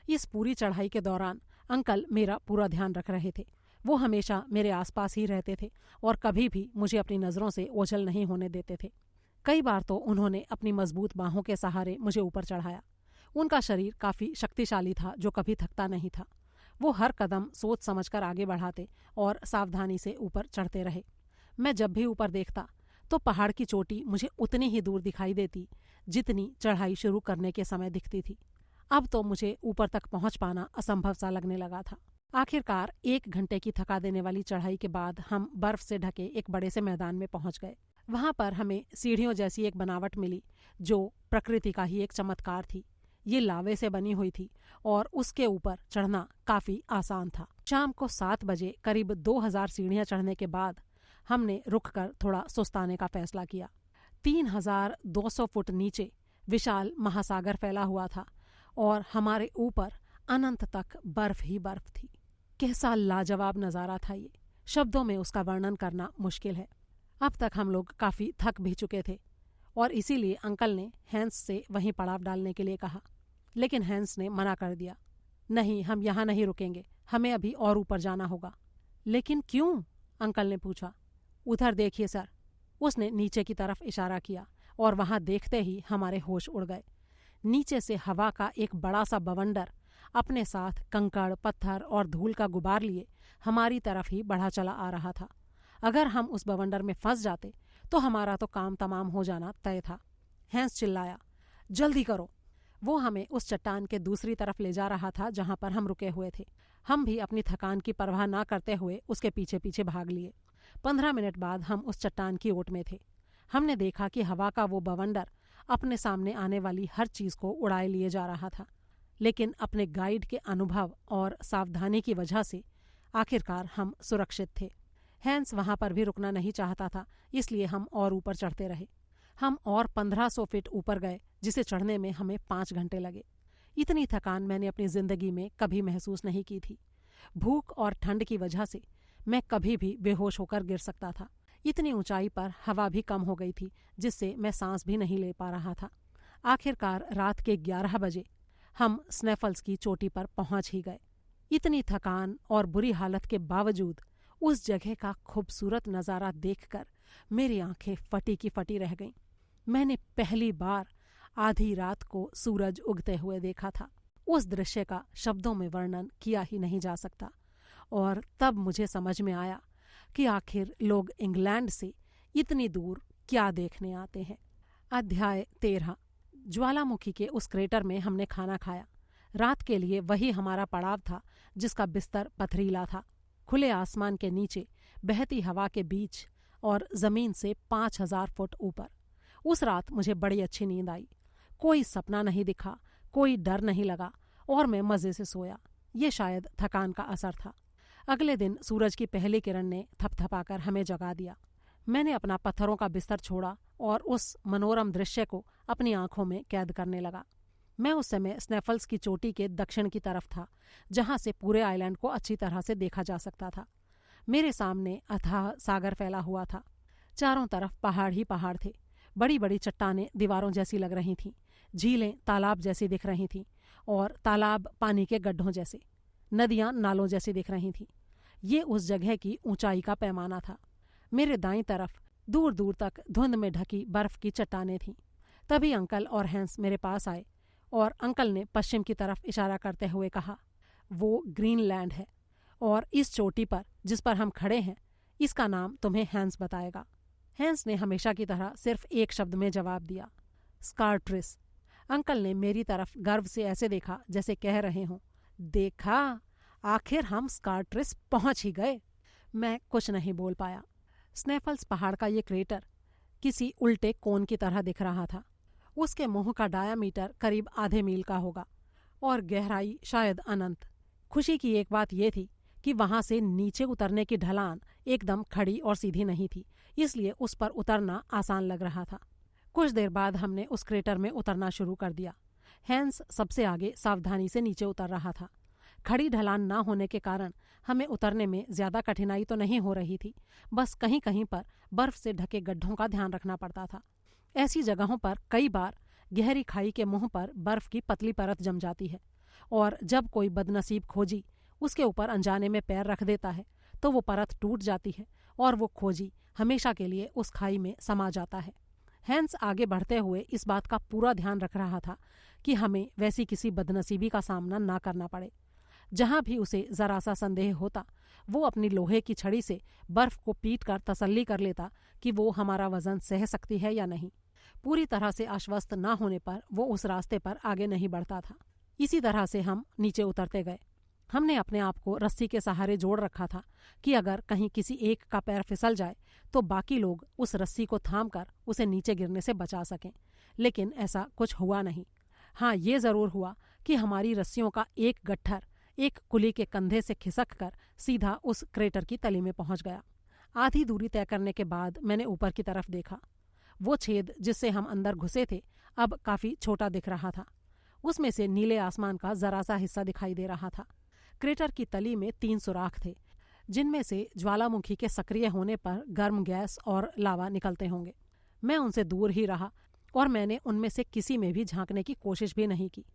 इस पूरी चढ़ाई के दौरान अंकल मेरा पूरा ध्यान रख रहे थे। वो हमेशा मेरे आसपास ही रहते थे और कभी भी मुझे अपनी नज़रों से ओझल नहीं होने देते थे। कई बार तो उन्होंने अपनी मजबूत बाहों के सहारे मुझे ऊपर चढ़ाया। उनका शरीर काफ़ी शक्तिशाली था, जो कभी थकता नहीं था। वो हर कदम सोच समझकर आगे बढ़ाते और सावधानी से ऊपर चढ़ते रहे। मैं जब भी ऊपर देखता तो पहाड़ की चोटी मुझे उतनी ही दूर दिखाई देती जितनी चढ़ाई शुरू करने के समय दिखती थी। अब तो मुझे ऊपर तक पहुंच पाना असंभव सा लगने लगा था। आखिरकार 1 घंटे की थका देने वाली चढ़ाई के बाद हम बर्फ से ढके एक बड़े से मैदान में पहुंच गए। वहां पर हमें सीढ़ियों जैसी एक बनावट मिली जो प्रकृति का ही एक चमत्कार थी। ये लावे से बनी हुई थी और उसके ऊपर चढ़ना काफी आसान था। शाम को 7 बजे करीब 2000 सीढ़ियां चढ़ने के बाद हमने रुककर थोड़ा सुस्ताने का फैसला किया। 3200 फुट नीचे विशाल महासागर फैला हुआ था और हमारे ऊपर अनंत तक बर्फ ही बर्फ थी। कैसा लाजवाब नज़ारा था ये, शब्दों में उसका वर्णन करना मुश्किल है। अब तक हम लोग काफ़ी थक भी चुके थे और इसीलिए अंकल ने हैंस से वहीं पड़ाव डालने के लिए कहा, लेकिन हैंस ने मना कर दिया। नहीं, हम यहाँ नहीं रुकेंगे, हमें अभी और ऊपर जाना होगा। लेकिन क्यों? अंकल ने पूछा। उधर देखिए सर। उसने नीचे की तरफ इशारा किया और वहाँ देखते ही हमारे होश उड़ गए। नीचे से हवा का एक बड़ा सा बवंडर अपने साथ कंकड़, पत्थर और धूल का गुबार लिए हमारी तरफ ही बढ़ा चला आ रहा था। अगर हम उस बवंडर में फंस जाते तो हमारा तो काम तमाम हो जाना तय था। हैंस चिल्लाया, जल्दी करो। वो हमें उस चट्टान के दूसरी तरफ ले जा रहा था जहां पर हम रुके हुए थे। हम भी अपनी थकान की परवाह ना करते हुए उसके पीछे पीछे भाग लिए। 15 मिनट बाद हम उस चट्टान की ओट में थे। हमने देखा कि हवा का वो बवंडर अपने सामने आने वाली हर चीज को उड़ाए लिए जा रहा था, लेकिन अपने गाइड के अनुभव और सावधानी की वजह से आखिरकार हम सुरक्षित थे। हैंस वहां पर भी रुकना नहीं चाहता था, इसलिए हम और ऊपर चढ़ते रहे। हम और 1500 फीट ऊपर गए, जिसे चढ़ने में हमें 5 घंटे लगे। इतनी थकान मैंने अपनी जिंदगी में कभी महसूस नहीं की थी। भूख और ठंड की वजह से मैं कभी भी बेहोश होकर गिर सकता था। इतनी ऊंचाई पर हवा भी कम हो गई थी, जिससे मैं सांस भी नहीं ले पा रहा था। आखिरकार रात के 11 बजे हम स्नेफल्स की चोटी पर पहुंच ही गए। इतनी थकान और बुरी हालत के बावजूद उस जगह का खूबसूरत नज़ारा देखकर मेरी आंखें फटी की फटी रह गईं। मैंने पहली बार आधी रात को सूरज उगते हुए देखा था। उस दृश्य का शब्दों में वर्णन किया ही नहीं जा सकता। और तब मुझे समझ में आया कि आखिर लोग इंग्लैंड से इतनी दूर क्या देखने आते हैं। अध्याय 13। ज्वालामुखी के उस क्रेटर में हमने खाना खाया। रात के लिए वही हमारा पड़ाव था, जिसका बिस्तर पथरीला था, खुले आसमान के नीचे, बहती हवा के बीच और जमीन से 5000 फुट ऊपर। उस रात मुझे बड़ी अच्छी नींद आई। कोई सपना नहीं दिखा, कोई डर नहीं लगा और मैं मजे से सोया। ये शायद थकान का असर था। अगले दिन सूरज की पहली किरण ने थपथपाकर हमें जगा दिया। मैंने अपना पत्थरों का बिस्तर छोड़ा और उस मनोरम दृश्य को अपनी आंखों में कैद करने लगा। मैं उस समय स्नेफल्स की चोटी के दक्षिण की तरफ था, जहां से पूरे आइलैंड को अच्छी तरह से देखा जा सकता था। मेरे सामने अथाह सागर फैला हुआ था। चारों तरफ पहाड़ ही पहाड़ थे। बड़ी बड़ी चट्टानें दीवारों जैसी लग रही थीं, झीलें तालाब जैसी दिख रही थीं और तालाब पानी के गड्ढों जैसे, नदियां नालों जैसी दिख रही थीं। ये उस जगह की ऊंचाई का पैमाना था। मेरे दाईं तरफ दूर दूर तक धुंध में ढकी बर्फ की चट्टानें थीं। तभी अंकल और हैंस मेरे पास आए और अंकल ने पश्चिम की तरफ इशारा करते हुए कहा, वो ग्रीनलैंड है और इस चोटी पर जिस पर हम खड़े हैं, इसका नाम तुम्हें हैंस बताएगा। हैंस ने हमेशा की तरह सिर्फ एक शब्द में जवाब दिया, स्कार्ट्रिस। अंकल ने मेरी तरफ गर्व से ऐसे देखा जैसे कह रहे हों, देखा, आखिर हम स्कार्ट्रिस पहुंच ही गए। मैं कुछ नहीं बोल पाया। स्नेफल्स पहाड़ का ये क्रेटर किसी उल्टे कोन की तरह दिख रहा था। उसके मुंह का डायामीटर करीब आधे मील का होगा और गहराई शायद अनंत। खुशी की एक बात यह थी कि वहां से नीचे उतरने की ढलान एकदम खड़ी और सीधी नहीं थी, इसलिए उस पर उतरना आसान लग रहा था। कुछ देर बाद हमने उस क्रेटर में उतरना शुरू कर दिया। हैंस सबसे आगे सावधानी से नीचे उतर रहा था। खड़ी ढलान ना होने के कारण हमें उतरने में ज्यादा कठिनाई तो नहीं हो रही थी, बस कहीं कहीं पर बर्फ से ढके गड्ढों का ध्यान रखना पड़ता था। ऐसी जगहों पर कई बार गहरी खाई के मुंह पर बर्फ की पतली परत जम जाती है और जब कोई बदनसीब खोजी उसके ऊपर अनजाने में पैर रख देता है तो वो परत टूट जाती है और वो खोजी हमेशा के लिए उस खाई में समा जाता है। हैंस आगे बढ़ते हुए इस बात का पूरा ध्यान रख रहा था कि हमें वैसी किसी बदनसीबी का सामना ना करना पड़े। जहां भी उसे जरा सा संदेह होता, वो अपनी लोहे की छड़ी से बर्फ को पीट कर तसल्ली कर लेता कि वो हमारा वजन सह सकती है या नहीं। पूरी तरह से आश्वस्त ना होने पर वो उस रास्ते पर आगे नहीं बढ़ता था। इसी तरह से हम नीचे उतरते गए। हमने अपने आप को रस्सी के सहारे जोड़ रखा था कि अगर कहीं किसी एक का पैर फिसल जाए तो बाकी लोग उस रस्सी को थाम कर उसे नीचे गिरने से बचा सकें, लेकिन ऐसा कुछ हुआ नहीं। हाँ, ये जरूर हुआ कि हमारी रस्सियों का एक गट्ठर एक कुली के कंधे से खिसक कर सीधा उस क्रेटर की तली में पहुंच गया। आधी दूरी तय करने के बाद मैंने ऊपर की तरफ देखा। वो छेद जिससे हम अंदर घुसे थे अब काफी छोटा दिख रहा था। उसमें से नीले आसमान का जरा सा हिस्सा दिखाई दे रहा था। क्रेटर की तली में 3 सुराख थे, जिनमें से ज्वालामुखी के सक्रिय होने पर गर्म गैस और लावा निकलते होंगे। मैं उनसे दूर ही रहा और मैंने उनमें से किसी में भी झांकने की कोशिश भी नहीं की,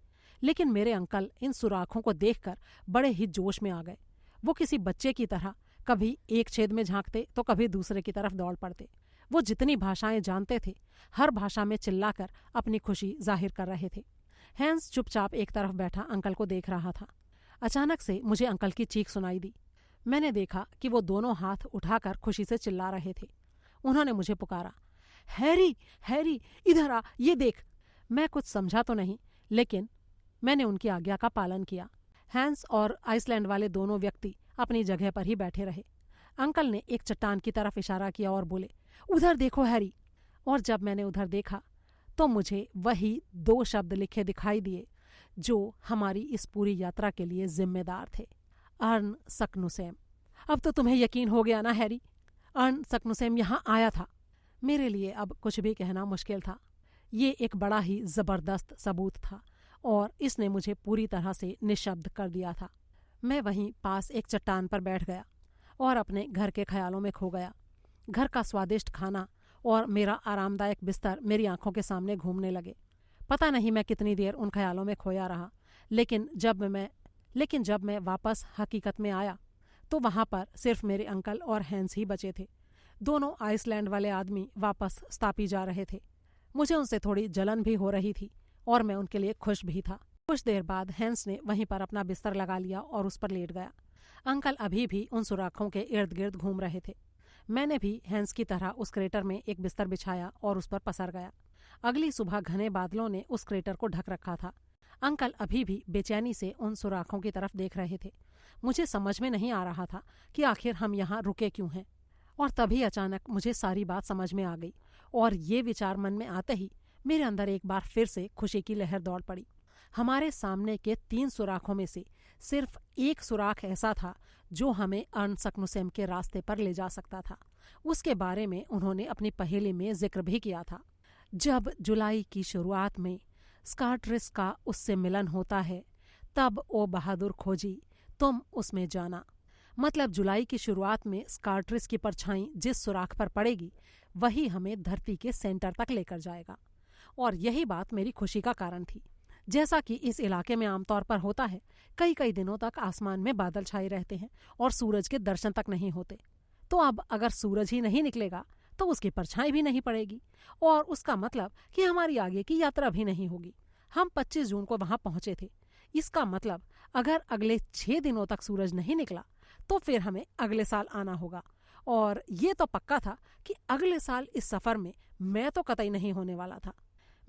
लेकिन मेरे अंकल इन सुराखों को देखकर बड़े ही जोश में आ गए। वो किसी बच्चे की तरह कभी एक छेद में झांकते तो कभी दूसरे की तरफ दौड़ पड़ते। वो जितनी भाषाएं जानते थे, हर भाषा में चिल्लाकर अपनी खुशी जाहिर कर रहे थे। हैंस चुपचाप एक तरफ बैठा अंकल को देख रहा था। अचानक से मुझे अंकल की चीख सुनाई दी। मैंने देखा कि वो दोनों हाथ उठाकर खुशी से चिल्ला रहे थे। उन्होंने मुझे पुकारा, हैरी, हैरी, इधर आ, ये देख। मैं कुछ समझा तो नहीं, लेकिन मैंने उनकी आज्ञा का पालन किया। हैंस और आइसलैंड वाले दोनों व्यक्ति अपनी जगह पर ही बैठे रहे। अंकल ने एक चट्टान की तरफ इशारा किया और बोले, उधर देखो हैरी। और जब मैंने उधर देखा तो मुझे वही 2 शब्द लिखे दिखाई दिए जो हमारी इस पूरी यात्रा के लिए जिम्मेदार थे, अर्न सक्नुसेम। अब तो तुम्हें यकीन हो गया ना हैरी, अर्न सक्नुसेम यहाँ आया था। मेरे लिए अब कुछ भी कहना मुश्किल था। ये एक बड़ा ही जबरदस्त सबूत था और इसने मुझे पूरी तरह से निशब्द कर दिया था। मैं वहीं पास एक चट्टान पर बैठ गया और अपने घर के ख्यालों में खो गया। घर का स्वादिष्ट खाना और मेरा आरामदायक बिस्तर मेरी आंखों के सामने घूमने लगे। पता नहीं मैं कितनी देर उन ख्यालों में खोया रहा, लेकिन जब मैं वापस हकीकत में आया तो वहाँ पर सिर्फ मेरे अंकल और हैंस ही बचे थे। दोनों आइसलैंड वाले आदमी वापस स्थापी जा रहे थे। मुझे उनसे थोड़ी जलन भी हो रही थी और मैं उनके लिए खुश भी था। कुछ देर बाद हैंस ने वहीं पर अपना बिस्तर लगा लिया और उस पर लेट गया। अंकल अभी भी उन सुराखों के इर्द गिर्द घूम रहे थे। मैंने भी हैंस की तरह उस क्रेटर में एक बिस्तर बिछाया और उस पर पसर गया। अगली सुबह घने बादलों ने उस क्रेटर को ढक रखा था। अंकल अभी भी बेचैनी से उन सुराखों की तरफ देख रहे थे। मुझे समझ में नहीं आ रहा था कि आखिर हम यहाँ रुके क्यों हैं। और तभी अचानक मुझे सारी बात समझ में आ गई और ये विचार मन में आते ही मेरे अंदर एक बार फिर से खुशी की लहर दौड़ पड़ी। हमारे सामने के 3 सुराखों में से सिर्फ एक सुराख ऐसा था जो हमें अर्न सक्नुसेम के रास्ते पर ले जा सकता था। उसके बारे में उन्होंने अपनी पहेली में जिक्र भी किया था। जब जुलाई की शुरुआत में स्कार्ट्रिस का उससे मिलन होता है, तब ओ बहादुर खोजी तुम उसमें जाना। मतलब जुलाई की शुरुआत में स्कार्ट्रिस की परछाई जिस सुराख पर पड़ेगी वही हमें धरती के सेंटर तक लेकर जाएगा। और यही बात मेरी खुशी का कारण थी। जैसा कि इस इलाके में आमतौर पर होता है, कई कई दिनों तक आसमान में बादल छाए रहते हैं और सूरज के दर्शन तक नहीं होते। तो अब अगर सूरज ही नहीं निकलेगा तो उसकी परछाई भी नहीं पड़ेगी और उसका मतलब कि हमारी आगे की यात्रा भी नहीं होगी। हम 25 जून को वहां पहुंचे थे। इसका मतलब अगर अगले 6 दिनों तक सूरज नहीं निकला तो फिर हमें अगले साल आना होगा। और ये तो पक्का था कि अगले साल इस सफर में मैं तो कतई नहीं होने वाला था।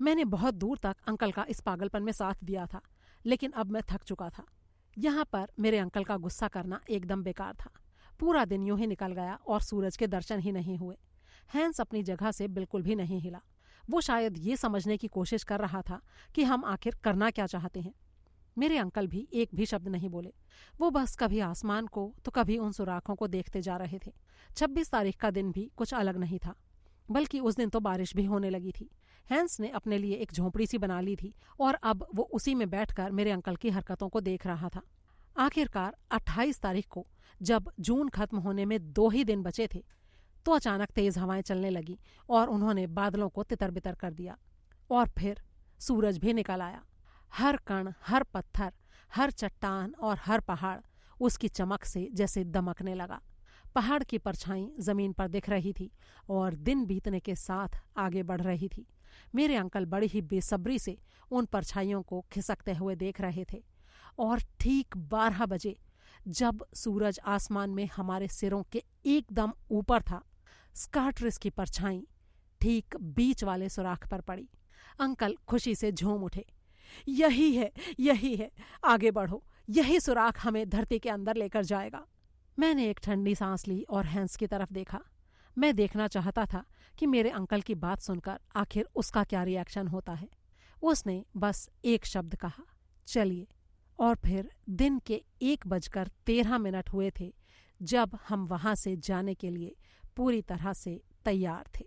मैंने बहुत दूर तक अंकल का इस पागलपन में साथ दिया था, लेकिन अब मैं थक चुका था। यहाँ पर मेरे अंकल का गुस्सा करना एकदम बेकार था। पूरा दिन यूं ही निकल गया और सूरज के दर्शन ही नहीं हुए। हैंस अपनी जगह से बिल्कुल भी नहीं हिला। वो शायद ये समझने की कोशिश कर रहा था कि हम आखिर करना क्या चाहते हैं। मेरे अंकल भी एक भी शब्द नहीं बोले। वो बस कभी आसमान को तो कभी उन सुराखों को देखते जा रहे थे। 26 तारीख का दिन भी कुछ अलग नहीं था, बल्कि उस दिन तो बारिश भी होने लगी थी। हैंस ने अपने लिए एक झोंपड़ी सी बना ली थी और अब वो उसी में बैठकर मेरे अंकल की हरकतों को देख रहा था। आखिरकार 28 तारीख को जब जून खत्म होने में 2 ही दिन बचे थे तो अचानक तेज हवाएं चलने लगी और उन्होंने बादलों को तितर बितर कर दिया। और फिर सूरज भी निकल आया। हर कण, हर पत्थर, हर चट्टान और हर पहाड़ उसकी चमक से जैसे दमकने लगा। पहाड़ की परछाई जमीन पर दिख रही थी और दिन बीतने के साथ आगे बढ़ रही थी। मेरे अंकल बड़ी ही बेसब्री से उन परछाइयों को खिसकते हुए देख रहे थे। और ठीक 12 बजे जब सूरज आसमान में हमारे सिरों के एकदम ऊपर था, स्कार्ट्रिस की परछाई ठीक बीच वाले सुराख पर पड़ी। अंकल खुशी से झूम उठे। यही है, आगे बढ़ो, यही सुराख हमें धरती के अंदर लेकर जाएगा। मैंने एक ठंडी सांस ली और हैंस की तरफ देखा। मैं देखना चाहता था कि मेरे अंकल की बात सुनकर आखिर उसका क्या रिएक्शन होता है। उसने बस एक शब्द कहा, चलिए। और फिर दिन के 1:13 हुए थे जब हम वहां से जाने के लिए पूरी तरह से तैयार थे।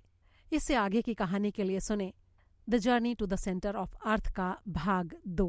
इससे आगे की कहानी के लिए सुने the journey to the centre of earth का भाग 2।